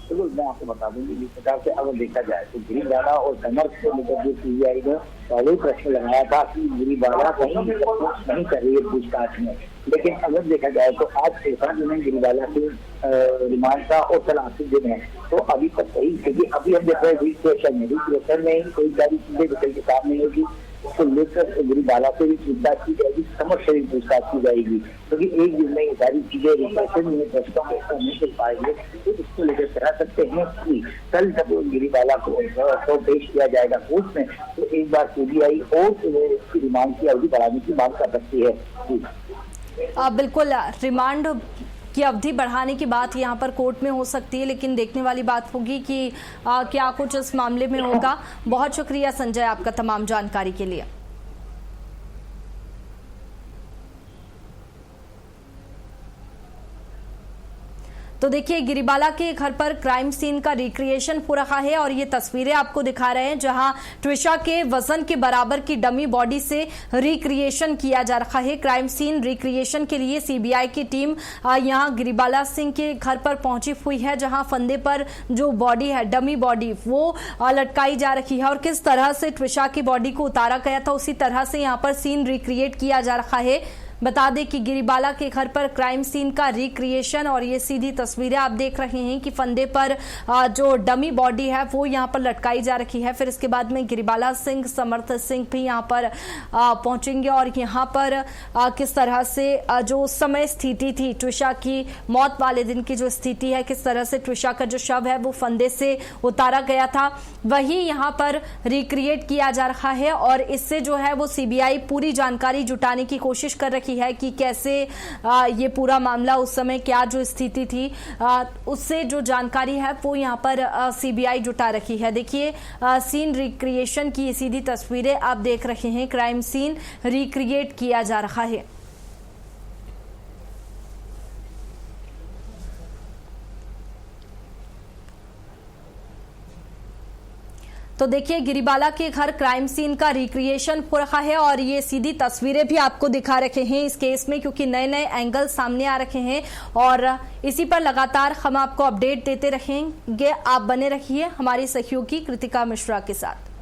बिल्कुल, मैं आपको बता दूं कि जिस प्रकार से अगर देखा जाए तो गिरिबाला और समर्थ को लेकर जो सीबीआई ने पहले ही प्रश्न लगाया था कि गिरिबाला कहीं नहीं कर रही है पूछताछ में, लेकिन अगर देखा जाए तो आज ऐसा दिन है गिरिबाला के रिमांड का और कल आखिरी दिन है, तो अभी तक सही, क्योंकि अभी हम देख रहे हैं रिक्वेशन में कोई सारी चीजें निकल के सामने होगी, उसको लेकर गिरिबाला से भी पूछताछ की जाएगी, समझ से भी पूछताछ की जाएगी, क्योंकि एक दिन में ये सारी चीजें रिक्वेशन में दर्शकों में नहीं कर पाएंगे, तो इसको लेकर कह सकते हैं कि कल जब गिरिबाला को पेश किया जाएगा कोर्ट में, तो एक बार सीबीआई और इसकी रिमांड की अवधि बढ़ाने की मांग कर सकती है। बिल्कुल, रिमांड की अवधि बढ़ाने की बात यहाँ पर कोर्ट में हो सकती है, लेकिन देखने वाली बात होगी कि क्या कुछ इस मामले में होगा। बहुत शुक्रिया संजय आपका तमाम जानकारी के लिए। तो देखिए, गिरिबाला के घर पर क्राइम सीन का रिक्रिएशन हो रहा है और ये तस्वीरें आपको दिखा रहे हैं जहां ट्विशा के वजन के बराबर की डमी बॉडी से रिक्रिएशन किया जा रहा है। क्राइम सीन रिक्रिएशन के लिए सीबीआई की टीम यहां गिरिबाला सिंह के घर पर पहुंची हुई है, जहां फंदे पर जो बॉडी है, डमी बॉडी, वो लटकाई जा रही है और किस तरह से ट्विशा की बॉडी को उतारा गया था उसी तरह से यहां पर सीन रिक्रिएट किया जा रहा है। बता दें कि गिरिबाला के घर पर क्राइम सीन का रिक्रिएशन, और ये सीधी तस्वीरें आप देख रहे हैं कि फंदे पर जो डमी बॉडी है वो यहाँ पर लटकाई जा रखी है। फिर इसके बाद में गिरिबाला सिंह, समर्थ सिंह भी यहाँ पर पहुंचेंगे और यहाँ पर किस तरह से जो उस समय स्थिति थी, ट्विशा की मौत वाले दिन की जो स्थिति है, किस तरह से ट्विशा का जो शव है वो फंदे से उतारा गया था, वही यहाँ पर रिक्रिएट किया जा रहा है। और इससे जो है वो सीबीआई पूरी जानकारी जुटाने की कोशिश कर रही है कि कैसे ये पूरा मामला उस समय क्या जो स्थिति थी, उससे जो जानकारी है वो यहाँ पर सीबीआई जुटा रखी है। देखिए, सीन रिक्रिएशन की सीधी तस्वीरें आप देख रहे हैं, क्राइम सीन रिक्रिएट किया जा रहा है। तो देखिए, गिरिबाला के घर क्राइम सीन का रिक्रिएशन हो रहा है और ये सीधी तस्वीरें भी आपको दिखा रखे हैं इस केस में, क्योंकि नए नए एंगल सामने आ रखे हैं और इसी पर लगातार हम आपको अपडेट देते रहेंगे। आप बने रहिए हमारी सहयोगी कृतिका मिश्रा के साथ।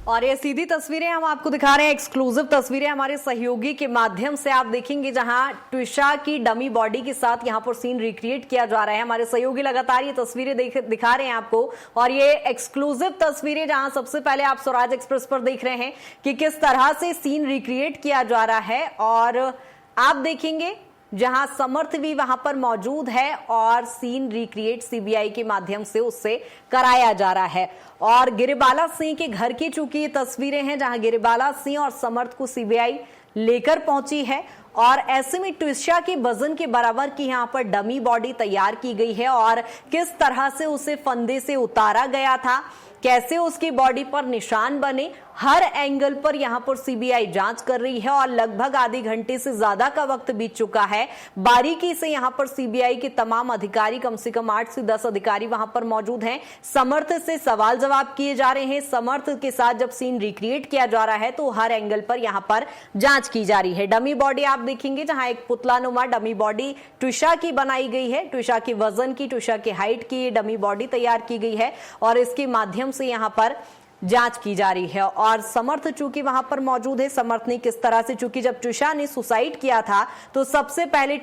और ये सीधी तस्वीरें हम आपको दिखा रहे हैं, एक्सक्लूसिव तस्वीरें हमारे सहयोगी के माध्यम से आप देखेंगे, जहां ट्विशा की डमी बॉडी के साथ यहां पर सीन रिक्रिएट किया जा रहा है। हमारे सहयोगी लगातार ये तस्वीरें दिखा रहे हैं आपको, और ये एक्सक्लूसिव तस्वीरें जहां सबसे पहले आप स्वराज एक्सप्रेस पर देख रहे हैं कि किस तरह से सीन रिक्रिएट किया जा रहा है। और आप देखेंगे जहां समर्थ भी वहां पर मौजूद है और सीन रिक्रिएट सीबीआई के माध्यम से उससे कराया जा रहा है। और गिरिबाला सिंह के घर की चूंकि ये तस्वीरें हैं जहां गिरिबाला सिंह और समर्थ को सीबीआई लेकर पहुंची है, और ऐसे में ट्विशा के वजन के बराबर की यहाँ पर डमी बॉडी तैयार की गई है और किस तरह से उसे फंदे से उतारा गया था, कैसे उसकी बॉडी पर निशान बने, हर एंगल पर यहां पर सीबीआई जांच कर रही है। और लगभग आधे घंटे से ज्यादा का वक्त बीत चुका है। बारीकी से यहां पर सीबीआई के तमाम अधिकारी, कम से कम 8 से 10 अधिकारी वहां पर मौजूद हैं। समर्थ से सवाल जवाब किए जा रहे हैं। समर्थ के साथ जब सीन रिक्रिएट किया जा रहा है तो हर एंगल पर यहां पर जांच की जा रही है। डमी बॉडी आप देखेंगे जहां एक पुतलानुमा डमी बॉडी ट्विशा की बनाई गई है, ट्विशा के वजन की, ट्विशा के हाइट की ये डमी बॉडी तैयार की गई है और इसके माध्यम से यहां पर जांच की जा रही है। और समर्थ चूंकि वहां पर मौजूद है, समर्थ ने किस तरह से, चूंकि जब ट्विशा ने सुसाइड किया था तो सबसे पहले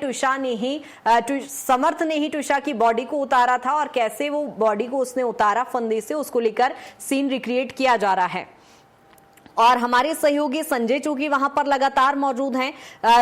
समर्थ ने ही ट्विशा की बॉडी को उतारा था, और कैसे वो बॉडी को उसने उतारा फंदे से, उसको लेकर सीन रिक्रिएट किया जा रहा है। और हमारे सहयोगी संजय चौकी वहां पर लगातार मौजूद हैं।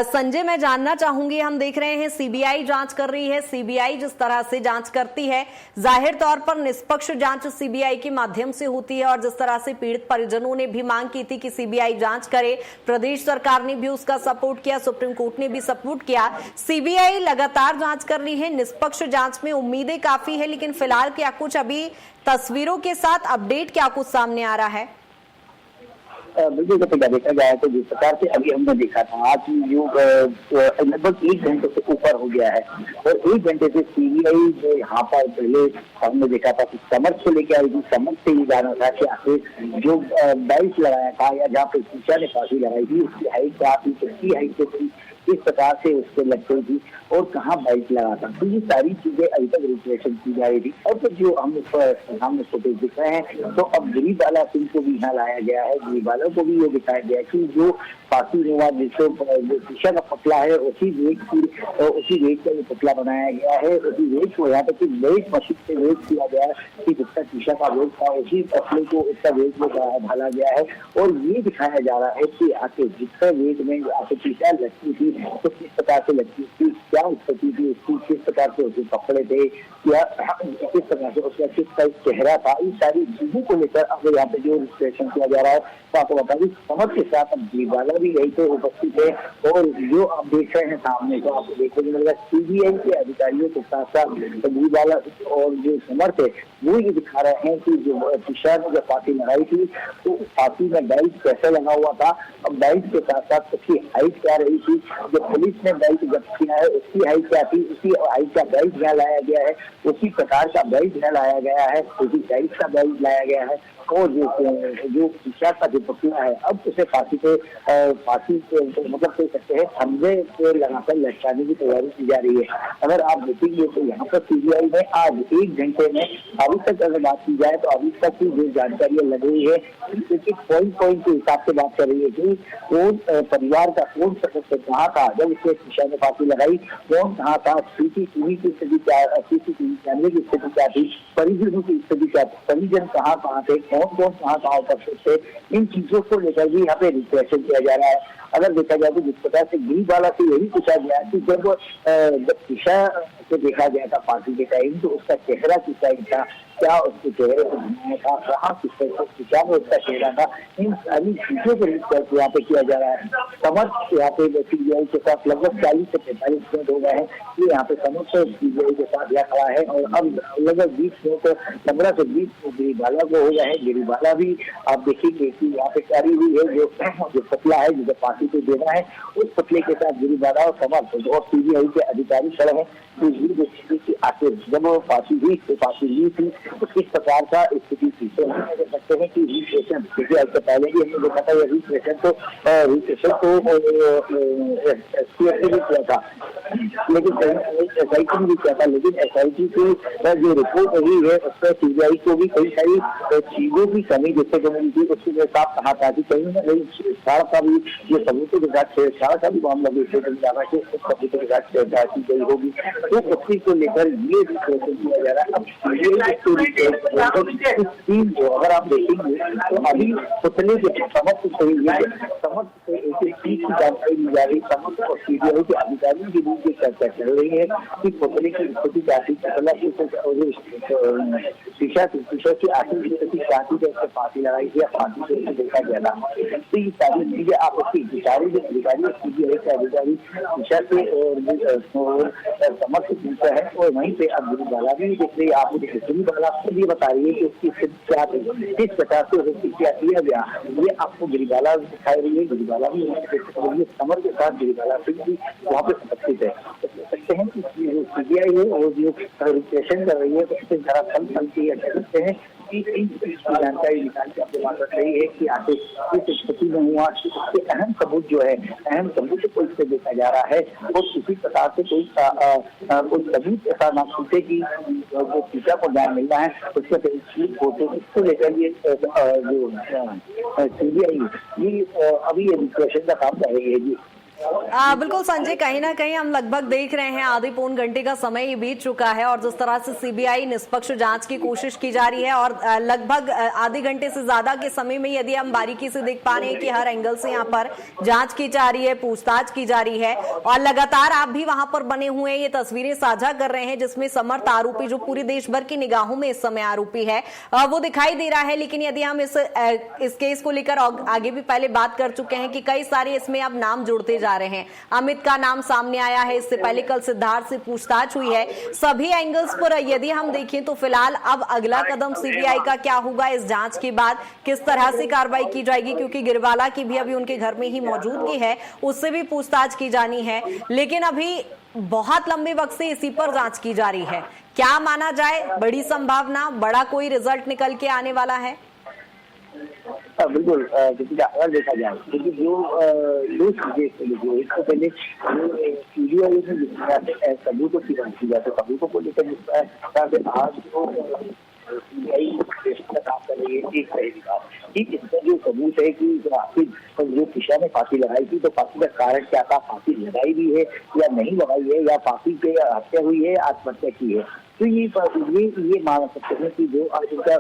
संजय, मैं जानना चाहूंगी, हम देख रहे हैं सीबीआई जांच कर रही है। सीबीआई जिस तरह से जांच करती है, जाहिर तौर पर निष्पक्ष जांच सीबीआई के माध्यम से होती है, और जिस तरह से पीड़ित परिजनों ने भी मांग की थी कि सीबीआई जांच करे, प्रदेश सरकार ने भी उसका सपोर्ट किया, सुप्रीम कोर्ट ने भी सपोर्ट किया। सीबीआई लगातार जांच कर रही है, निष्पक्ष जांच में उम्मीदें काफी है, लेकिन फिलहाल क्या कुछ अभी तस्वीरों के साथ अपडेट क्या कुछ सामने आ रहा है? बिल्कुल देखा जाए तो जिस प्रकार से अभी हमने देखा था, आज लगभग 1 घंटे से ऊपर हो गया है, और 1 घंटे से सीबीआई जो यहाँ पर पहले हमने देखा था कि समझ को लेकर आई थी, समझ से ये जाना था कि आखिर जो बेल्ट लगाया था या जहाँ पे शीशा ने फांसी लगाई थी उसकी हाइट क्या थी, किसकी हाइट थी, किस प्रकार से उसको लगती थी और कहाँ बेल्ट लगा था। तो ये सारी चीजें अभी तक रिप्रेशन की जा रही थी। और तो जो हम सामने फुटेज दिख रहे हैं, तो अब गिरिबाला सिंह को भी यहाँ लाया गया है। गिरिबाला को भी ये दिखाया गया कि जो फांसी हुआ जिसको जो शीशा का पतला है उसी वेट का जो पतला बनाया गया है, उसी वेट को यहाँ पे वेट मशीन से वेट किया गया है कि जिसका शीशा का वेट था उसी पतले को उसका वेट में ढाला गया है। और ये दिखाया जा रहा है कि आके जिसका वेट में आके शीशा लगती थी तो किस प्रकार से लगती थी, क्या स्थिति थी उसकी, किस प्रकार से उसके कपड़े थे, या किस प्रकार से उसका किस टाइप चेहरा था, इन सारी चीजों को लेकर अब यहाँ पे जो रिस्ट्रेशन किया जा रहा है। तो आपको बता दें समझ के साथ अब गिरिबाला भी यही पे उपस्थित है, और जो आप देख रहे हैं सामने तो आपको देखने को मिलेगा सीबीआई के अधिकारियों के साथ साथ गिरिबाला और जो समर्थ है वो ये दिखा रहे हैं कि जो शीशा ने जब फांसी लगाई थी तो फांसी में बेल्ट कैसे लगा हुआ था, अब बेल्ट के साथ साथ उसकी हाइट क्या रही थी, जो पुलिस ने बेल्ट जब्त किया है उसकी हाइट क्या थी, उसी हाइट का बेल्ट यहाँ लाया गया है, उसी प्रकार का बेल्ट यहाँ लाया गया है, उसी साइज का बेल्ट लाया गया है। और जो शीशा का जो पतला है अब उसे फांसी मतलब कह सकते हैं फंदे पे लगाकर लटकाने की तैयारी की जा रही है। अगर आप देखेंगे तो यहाँ पर सीबीआई ने आज 1 घंटे में अभी तक अगर बात की जाए तो अभी तक की जो जानकारियां लग रही है क्योंकि पॉइंट के हिसाब से बात कर रही है कि कौन परिवार का कौन सदस्य कहाँ था जब उसके शीशा में फांसी लगाई, कौन कहाँ था, सीसीटीवी की स्थिति क्या, सीसीटीवी कैमरे की स्थिति क्या थी, परिजनों की स्थिति क्या थी, परिजन कहाँ थे, कौन कहाँ उपस्थित थे, इन चीजों को लेकर भी यहाँ पे रिक्वेशन किया जा रहा है। अगर देखा जाए तो जिस प्रकार से गिरिबाला से यही पूछा गया कि जब शीशा को देखा गया था फांसी के टाइम तो उसका चेहरा किस टाइप था, क्या उसके चेहरे को घुमाया था, कहाँ किस टाइप से शीशा में उसका चेहरा था, इन सारी चीजों को रिक्वेस्ट यहाँ पे किया जा रहा है। समझ यहाँ पे सीबीआई के साथ लगभग 40 से 45 मिनट हो गए हैं कि यहाँ पे समझ सीबीआई के साथ यह खड़ा है, और अब लगभग 20 मिनट 15 से 20 गिरिबाला को हो गया है। गिरिबाला भी आप देखेंगे कि यहाँ पे कार्य हुई है, जो पतला है जिसे फांसी को देना है उस पतले के साथ गिरिबाला और समर्थ और सीबीआई के अधिकारी खड़े हैं। आखिर जब फांसी हुई तो फांसी ली थी तो किस प्रकार का स्थिति थी, तो हम कह सकते हैं कि रिस्ट्रेशन क्योंकि आज से पहले भी हमने देखा था रिस्ट्रेशन को एसटीएफ ने भी किया था, लेकिन एसआईटी ने भी किया था, लेकिन एसआईटी की जो रिपोर्ट रही है उसमें सीबीआई को भी कई सारी चीजों की कमी देखने को मिली थी। उसके साथ कहा था कि कहीं ना कहीं छेड़छाड़ का भी जो सबूतों के साथ छेड़छाड़ का भी मामला देखने को मिला है, उस सबूतों के साथ छेड़छाड़ की गई होगी, तो उसी को लेकर ये रिस्ट्रेशन किया जा रहा है। अब टीम जो अगर आप देखेंगे तो अभी पुतले के समस्त से एक चीज की जानकारी दी जा रही, समस्त और सीबीआई के अधिकारियों के बीच चर्चा चल रही है कि पुतले की स्थिति क्या थी, शीशा की आखिरी स्थिति क्या थी, जैसे फांसी लगाई थी या फांसी से देखा गया था। तो ये सारी चीजें आप उसकी अधिकारी जो अधिकारी सीबीआई के अधिकारी शीशा से और समर्थ पूछा है, और वहीं पे अब गिरिबाला भी देख रही है। आप गिरिबाला खुद ये बता रही है कि उसकी स्थिति क्या थी, किस प्रकार से उसे क्या किया गया, ये आपको गिरिबाला दिखाई रही है। गिरिबाला भी समर के साथ गिरिबाला सिंह भी वहाँ पे उपस्थित है। तो कह सकते हैं कि जो सीबीआई है और जो रिप्रेशन कर रही है तो इसे जरा कह सकते हैं कि इन जानकारी निकाल के आपके पास रख रही है कि आखिर किस स्थिति में हुआ, इसके अहम सबूत जो है, अहम सबूत को इससे देखा जा रहा है, और किसी प्रकार से कोई सबूत ऐसा ना छूटे कि जो शीशा को ध्यान मिलना है उसके ठीक होते, इसको लेकर ये जो सीबीआई ये अभी ये रिप्रेशन का काम कर रही है जी। बिल्कुल संजय, कहीं ना कहीं हम लगभग देख रहे हैं आधे पौन घंटे का समय ही बीत चुका है और जिस तरह से सीबीआई निष्पक्ष जांच की कोशिश की जा रही है और लगभग आधे घंटे से ज्यादा के समय में यदि हम बारीकी से देख पा रहे हैं कि हर एंगल से यहाँ पर जांच की जा रही है, पूछताछ की जा रही है और लगातार आप भी वहां पर बने हुए ये तस्वीरें साझा कर रहे हैं जिसमें समर्थ आरोपी, जो पूरी देश भर की निगाहों में इस समय आरोपी है, वो दिखाई दे रहा है। लेकिन यदि हम इस केस को लेकर आगे भी पहले बात कर चुके हैं कि कई सारे इसमें अब नाम जुड़ते जा रहे हैं। अमित का नाम सामने आया है, इससे पहले कल सिद्धार्थ से पूछताछ हुई है। सभी एंगल्स पर यदि हम देखें तो फिलहाल अब अगला कदम सीबीआई का क्या होगा, इस जांच के बाद किस तरह से कार्रवाई की जाएगी, क्योंकि गिरवाला की भी अभी उनके घर में ही मौजूदगी है, उससे भी पूछताछ की जानी है। लेकिन अभी बहुत लंबे वक्त से इसी पर जांच की जा रही है। क्या माना जाए, बड़ी संभावना, बड़ा कोई रिजल्ट निकल के आने वाला है? बिल्कुल, अगर देखा जाए क्योंकि जो चीजें एक तो पहले सीबीआई ने जिस तरह से सबूतों की बात की जाए, सबूतों को लेकर जिस तरह से आज जो सीबीआई का काम कर रही है, एक पहली बात कि इसमें जो सबूत है कि जो दिशा में फांसी लगाई थी, तो फांसी का कारण क्या था, फांसी लगाई भी है या नहीं लगाई है, या फांसी पे हत्या हुई है, आत्महत्या की है। तो ये मान सकते हैं कि जो आज उनका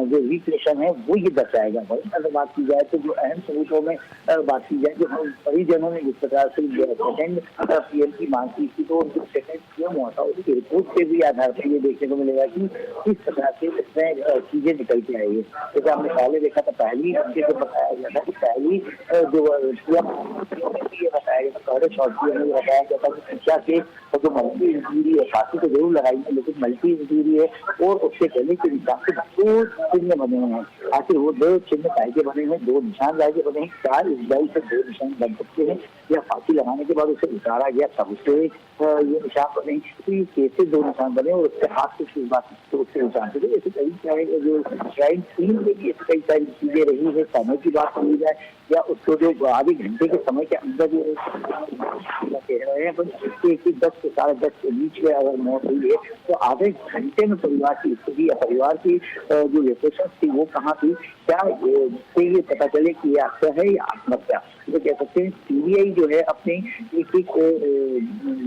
जो रिक्रिएशन है वो ये दर्शाएगा। वहीं अगर बात की जाए तो जो अहम सबूतों में बात की जाए, जो परिजनों ने जिस प्रकार से सेकेंड पीएम की मांग की थी, तो उनको सेकेंड पीएम हुआ था, उसकी रिपोर्ट के भी आधार पर ये देखने को मिलेगा कि किस प्रकार से इसमें चीजें निकल के आई है। जैसे हमने पहले देखा था, पहली हमसे जो बताया गया था कि पहली जो ये बताया गया था, पहले शॉर्ट में बताया गया था कि शिक्षा के जो मल्टी इंजरी है, फांसी तो जरूर लगाई है लेकिन मल्टी इंजरी है और उसके गले के हिसाब से 2 चिन्ह बने हुए हैं। आखिर वो 2 चिन्ह काय के बने हुए, 2 निशान काय के बने हैं, 4 इजराइल से 2 निशान बन सकते हैं, या फांसी लगाने के बाद उसे उतारा गया तब उससे ये निशान बने। तो ये कैसे 2 निशान बने और उसके हाथ से किस बात उससे निशान थे, ऐसे कई सारे जो क्राइम सीन में भी ऐसी कई सारी चीजें रही है। समय की बात की जाए या उसको जो आधे घंटे के समय के अंदर जो कह रहे हैं, 10 से 10:30 के बीच में अगर मौत हुई है तो आधे घंटे में परिवार की स्थिति या परिवार की जो रिलेशन थी वो कहाँ थी, क्या से ये पता चले कि ये हत्या है या आत्महत्या। तो कह सकते हैं सीबीआई जो है अपनी एक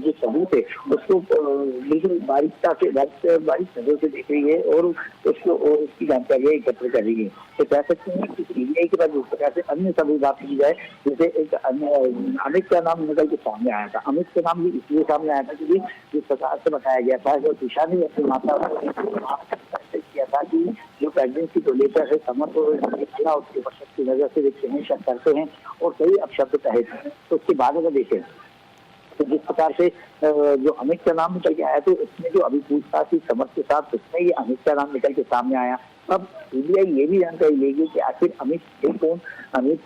जो सबूत है उसको बिल्कुल बारीकता से बारीक नजर से देख रही है और उसको उसकी जानकारी एकत्र कर रही है। तो कह सकते हैं कि सीबीआई के बाद जिस प्रकार से अन्य सबूत बात की जाए, जैसे एक अमित का नाम निकल के सामने आया था। अमित का नाम भी इसलिए सामने आया था क्योंकि जिस प्रकार से बताया गया था, जो दिशा ने अपनी माता किया था कि जो प्रेगनेंसी को लेकर है समर्थ उसके वर्षक की नजर से शक करते हैं और कई अपशब्द कहे थे। तो उसके बाद अगर देखें तो जिस प्रकार से जो अमित का नाम निकल के आया, तो इसमें जो अभी पूछताछ थी समर्थ के साथ, उसमें ये अमित का नाम निकल के सामने आया। अब सीबीआई ये भी जानकारी लेगी कि आखिर अमित थे कौन, अमित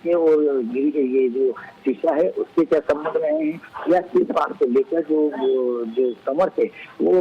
के और ये जो शिक्षा है उसके क्या संबंध रहे हैं, या किस बात को लेकर जो समर्थ है वो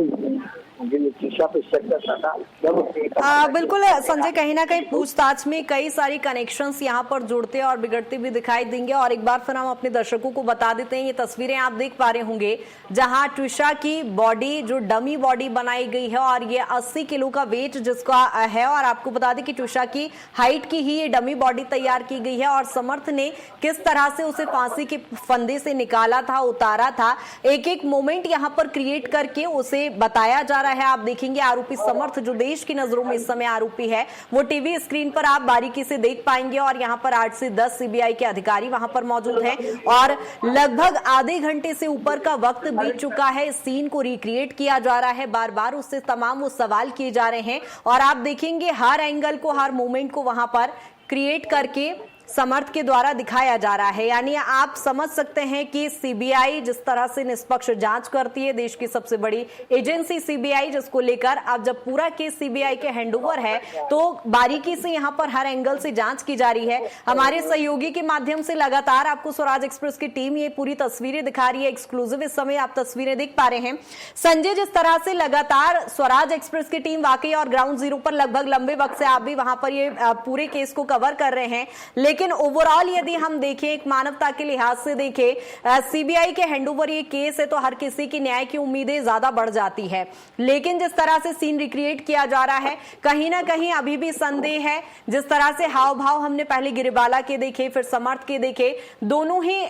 शिक्षा पे शक करता था। बिल्कुल संजय, कहीं ना कहीं पूछताछ में कई सारी कनेक्शंस यहाँ पर जुड़ते और बिगड़ते भी दिखाई देंगे। और एक बार फिर हम अपने दर्शकों को बता देते हैं, ये तस्वीरें आप देख पा रहे होंगे जहां ट्विशा की बॉडी, जो डमी बॉडी बनाई गई है और ये 80 किलो का वेट जिसका है। और आपको बता दें कि ट्विशा की हाइट की ही ये डमी बॉडी तैयार की गई है और समर्थ ने किस तरह से उसे फांसी के फंदे से निकाला था, उतारा था, एक एक मोमेंट यहाँ पर क्रिएट करके उसे बताया जा रहा है। आप देखेंगे आरोपी समर्थ, जो देश की नजरों में इस समय आरोपी है, वो टीवी स्क्रीन पर आप बारीकी से देख पाएंगे। और यहाँ पर 8 से 10 सीबीआई के अधिकारी वहां पर मौजूद हैं और लगभग आधे घंटे से ऊपर का वक्त बीत चुका है। इस सीन को रिक्रिएट किया जा रहा है, बार बार उससे तमाम वो सवाल किए जा रहे हैं और आप देखेंगे हर एंगल को, हर मोमेंट को वहां पर क्रिएट करके समर्थ के द्वारा दिखाया जा रहा है। यानी आप समझ सकते हैं कि सीबीआई जिस तरह से निष्पक्ष जांच करती है, देश की सबसे बड़ी एजेंसी सीबीआई, जिसको लेकर अब जब पूरा केस सीबीआई के हैंडओवर है तो बारीकी से यहां पर हर एंगल से जांच की जा रही है। हमारे सहयोगी के माध्यम से लगातार आपको स्वराज एक्सप्रेस की टीम ये पूरी तस्वीरें दिखा रही है, एक्सक्लूसिव इस समय आप तस्वीरें देख पा रहे हैं। संजय, जिस तरह से लगातार स्वराज एक्सप्रेस की टीम वाकई और ग्राउंड जीरो पर लगभग लंबे वक्त से आप भी वहां पर ये पूरे केस को कवर कर रहे हैं, लेकिन ओवरऑल यदि हम देखें, एक मानवता के लिहाज से देखें, सीबीआई के हैंडओवर ये केस है तो हर किसी की न्याय की उम्मीदें ज्यादा बढ़ जाती है। लेकिन जिस तरह से सीन रिक्रिएट किया जा रहा है, कहीं ना कहीं अभी भी संदेह है। जिस तरह से हाव भाव हमने पहले गिरिबाला के देखे, फिर समर्थ के देखे, दोनों ही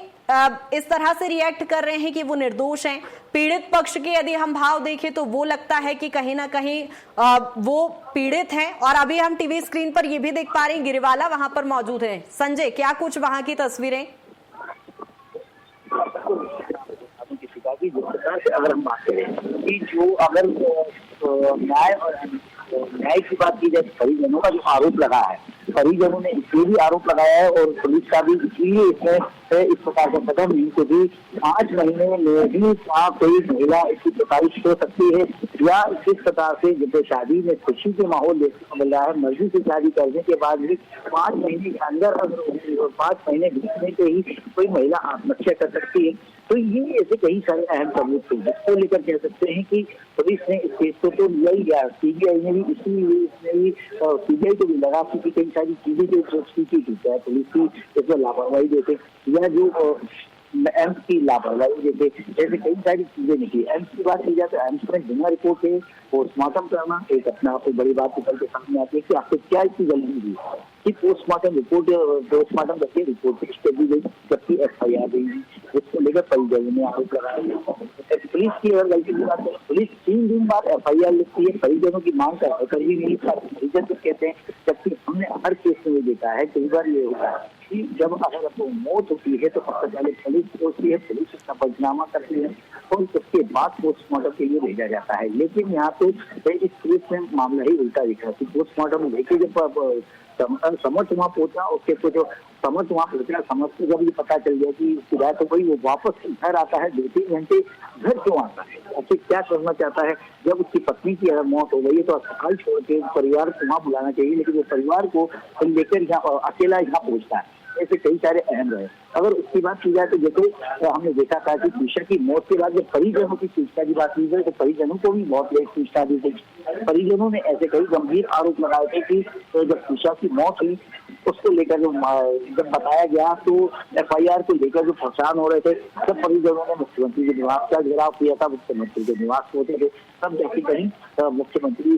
इस तरह से रिएक्ट कर रहे हैं कि वो निर्दोष हैं। पीड़ित पक्ष के यदि हम भाव देखें तो वो लगता है कि कहीं ना कहीं वो पीड़ित हैं। और अभी हम टीवी स्क्रीन पर ये भी देख पा रहे हैं गिरिबाला वहां पर मौजूद है। संजय, क्या कुछ वहां की तस्वीरें? जिस प्रकार से अगर हम बात करें कि जो अगर न्याय और न्याय की बात की जाए, परिजनों का जो आरोप लगा है, परिजनों ने इसलिए भी आरोप लगाया है और पुलिस का भी इसलिए इसमें इस प्रकार का कदम नहीं, क्योंकि 5 महीने में भी कोई महिला इसकी प्रताड़ित हो सकती है या इस प्रकार से जब शादी में खुशी के माहौल देखने को मिल रहा है, मर्जी से शादी करने के बाद भी 5 महीने के अंदर अगर 5 महीने बीतने के ही कोई महिला आत्महत्या कर सकती है। तो ये ऐसे कई सारे अहम सबूत थे जिसको लेकर कह सकते हैं कि पुलिस ने इस केस को तो लिया ही गया। सीबीआई ने भी इसमें भी सीबीआई को भी लगा कि कई सारी चीजें जो की चाहे पुलिस की इसमें लापरवाही देते या जो एम्स की लापरवाही देते, ऐसे कई सारी चीजें निकली। एम्स की बात की जाए तो एम्स में बिना रिपोर्ट के पोस्टमार्टम करना एक अपना आपको बड़ी बात निकल के सामने आती है कि आपको क्या इसकी गलती हुई कि पोस्टमार्टम करके रिपोर्ट कर दी गई, जबकि FIR दी गई, जिसको लेकर परिजनों ने आरोप लगाया। पुलिस की अगर गलती की बात करें, पुलिस 3 दिन बाद FIR लिखती है, परिजनों की मांग कर भी नहीं परिजन तो कहते हैं, जबकि हमने हर केस में देखा है, कई बार ये होता है कि जब अगर आपको मौत होती है तो सबसे पहले पुलिस पहुंचती है, पुलिस उसका पंचनामा करती है और उसके बाद पोस्टमार्टम के लिए भेजा जाता है। लेकिन यहाँ तो इस केस में मामला ही उल्टा दिख रहा है। पोस्टमार्टम लेके जब समर्थ वहाँ पहुंचा, उसके तो जो समर्थ वहाँ पहुंचा, समर्थ को जब ये पता चल गया कि उसकी रात हो गई, वो वापस घर आता है, 2-3 घंटे घर क्यों आता है, ऐसे क्या करना चाहता है? जब उसकी पत्नी की अगर मौत हो गई है तो अस्पताल छोड़ के परिवार को वहाँ बुलाना चाहिए, लेकिन वो परिवार को लेकर यहाँ अकेला यहाँ पहुंचता है। ऐसे कई सारे अहम रहे। अगर उसकी बात की जाए तो जैसे हमने देखा था कि त्रिशा की मौत के बाद जब परिजनों की सूचना की बात की गई तो परिजनों को भी बहुत लेट सूचना दी गई। परिजनों ने ऐसे कई गंभीर आरोप लगाए थे कि जब त्रिशा की मौत हुई उसको लेकर जब बताया गया तो FIR को लेकर जो परेशान हो रहे थे, तब परिजनों ने मुख्यमंत्री के निवास का घेराव किया था। मुख्यमंत्री के निवास पहुंचे थे, तब जाके कहीं मुख्यमंत्री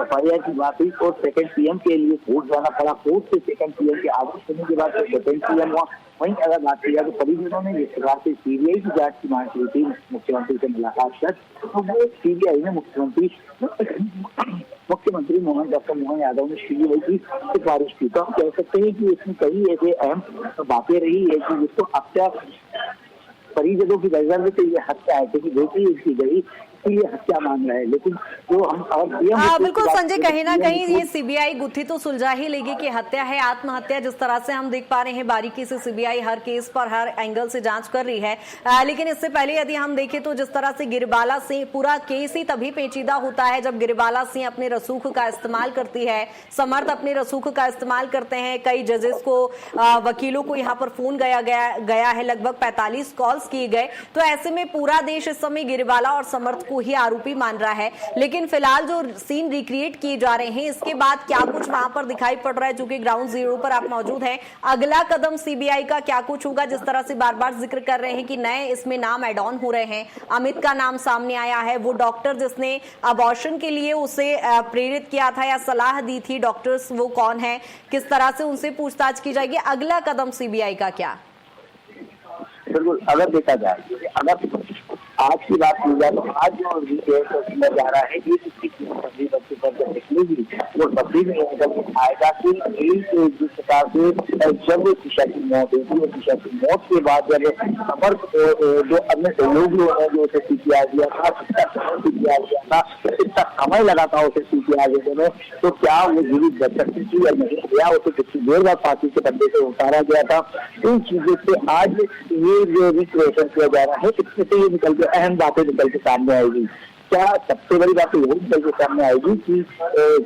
FIR की बात हुई और 2nd PM के लिए कोर्ट जाना पड़ा। कोर्ट से 2nd PM के आदेश होने के बाद 2nd PM हुआ। वहीं अगर बात की जाए तो परिजनों ने जिस प्रकार से CBI की जांच की मांग की थी मुख्यमंत्री से मुलाकात कर, तो वो CBI ने मुख्यमंत्री डॉक्टर मोहन यादव ने CBI की सिफारिश की। तो हम कह सकते हैं कि इसमें कई ऐसे अहम बातें रही है कि जिसको हत्या परिजनों की नजर में तो ये हत्या है क्योंकि बेटी इसकी गई ये हत्या मांग रहा है। लेकिन जो हम बिल्कुल संजय, कहीं ना कहीं ये CBI गुत्थी तो सुलझा ही लेगी कि हत्या है आत्महत्या, जिस तरह से हम देख पा रहे हैं बारीकी से CBI हर केस पर हर एंगल से जांच कर रही है। लेकिन इससे पहले यदि हम देखें तो जिस तरह से गिरिबाला सिंह, पूरा केस ही तभी पेचीदा होता है जब गिरिबाला सिंह अपने रसूख का इस्तेमाल करती है, समर्थ अपने रसूख का इस्तेमाल करते हैं। कई जजेस को, वकीलों को यहाँ पर फोन गया है, लगभग 45 कॉल्स किए गए। तो ऐसे में पूरा देश इस समय गिरिबाला और समर्थ को ही आरोपी मान रहा है। लेकिन फिलहाल जो सीन रिक्रिएट किए जा रहे हैं, इसके बाद क्या कुछ वहां पर दिखाई पड़ रहा है? चूंकि ग्राउंड जीरो पर आप मौजूद हैं, अगला कदम CBI का क्या कुछ होगा? जिस तरह से बार बार जिक्र कर रहे हैं कि नए इसमें नाम एड ऑन हो रहे हैं, अमित का नाम सामने आया है, वो डॉक्टर जिसने अबॉर्शन के लिए उसे प्रेरित किया था या सलाह दी थी, डॉक्टर्स वो कौन है, किस तरह से उनसे पूछताछ की जाएगी? अगला कदम CBI का क्या? बिल्कुल, अगर देखा जाए, अगर आज की बात की जाए तो आज जो सुना जा रहा है कि निकलेगी वो तस्वीर में निकल आएगा कि जिस प्रकार से जब त्रिशा की मौत हुई थी, त्रिशा की मौत के बाद जब समर्थ जो अन्य सहयोगी है जो उसे CPR दिया था, CPR दिया था, इतना समय लगा था उसे CPR देने में, तो क्या वो जीवित बच सकती थी या नहीं, या उसे कितनी देर बाद फांसी के बंदे से उतारा गया था? इन चीजों से आज ये जो रिक्रिएशन किया जा रहा है, इससे ये निकल के अहम बातें निकल के सामने आएगी। क्या सबसे बड़ी बात यही निकल के सामने आएगी कि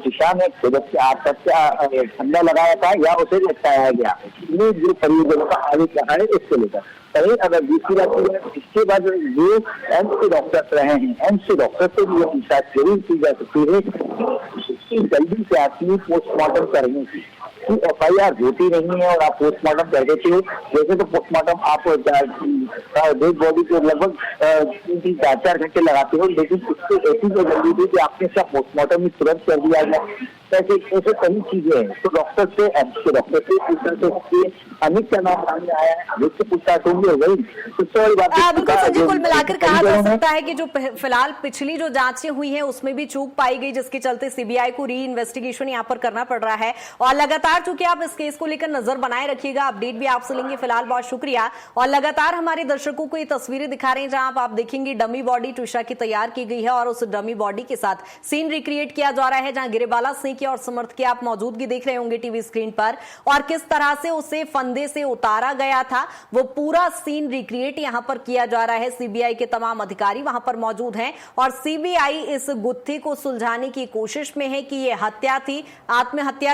त्रिशा ने खुद से आत्महत्या ठंडा लगाया था या उसे लटकाया गया? ये जो परिजनों का आरोप रहा है इसको लेकर। कहीं अगर दूसरी बात की जाए, इसके बाद जो एम्स के डॉक्टर्स रहे हैं, एम्स के डॉक्टर से भी ये पूछताछ जरूर की जा सकती है कि जल्दी से आपकी पोस्टमार्टम करने की FIR होती नहीं है और आप पोस्टमार्टम कर देते हो। वैसे तो पोस्टमार्टम आप डेड बॉडी को लगभग 3-4 घंटे लगाते हो, लेकिन उससे ऐसी जो जल्दी थी कि आपने सब पोस्टमार्टम में तुरंत कर दिया गया। ऐसे कई चीजें हैं। तो डॉक्टर से अमित का नाम सामने आया है, अमित से पूछताछ होंगी हो गई। सबसे बड़ी बात कुल मिलाकर कहा जा सकता है कि जो फिलहाल पिछली जो जांचें हुई हैं उसमें भी चूक पाई गई, जिसके चलते सीबीआई को री इन्वेस्टिगेशन यहाँ पर करना पड़ रहा है। और लगातार चूंकि आप इस केस को लेकर नजर बनाए रखिएगा, अपडेट भी आपसे लेंगे। फिलहाल बहुत शुक्रिया। और लगातार हमारे दर्शकों को ये तस्वीरें दिखा रहे हैं जहां आप देखेंगे डमी बॉडी ट्विशा की तैयार की गई है और उस डमी बॉडी के साथ सीन रिक्रिएट किया जा रहा है, जहां गिरिबाला सिंह की और समर्थ की आप मौजूदगी देख रहे होंगे टीवी स्क्रीन पर। और किस तरह से उसे फंदे से उतारा गया था वो पूरा सीन रिक्रिएट यहां पर किया जा रहा है। सीबीआई के तमाम अधिकारी वहां पर मौजूद हैं और सीबीआई इस गुत्थी को सुलझाने की कोशिश में है कि ये हत्या थी, आत्महत्या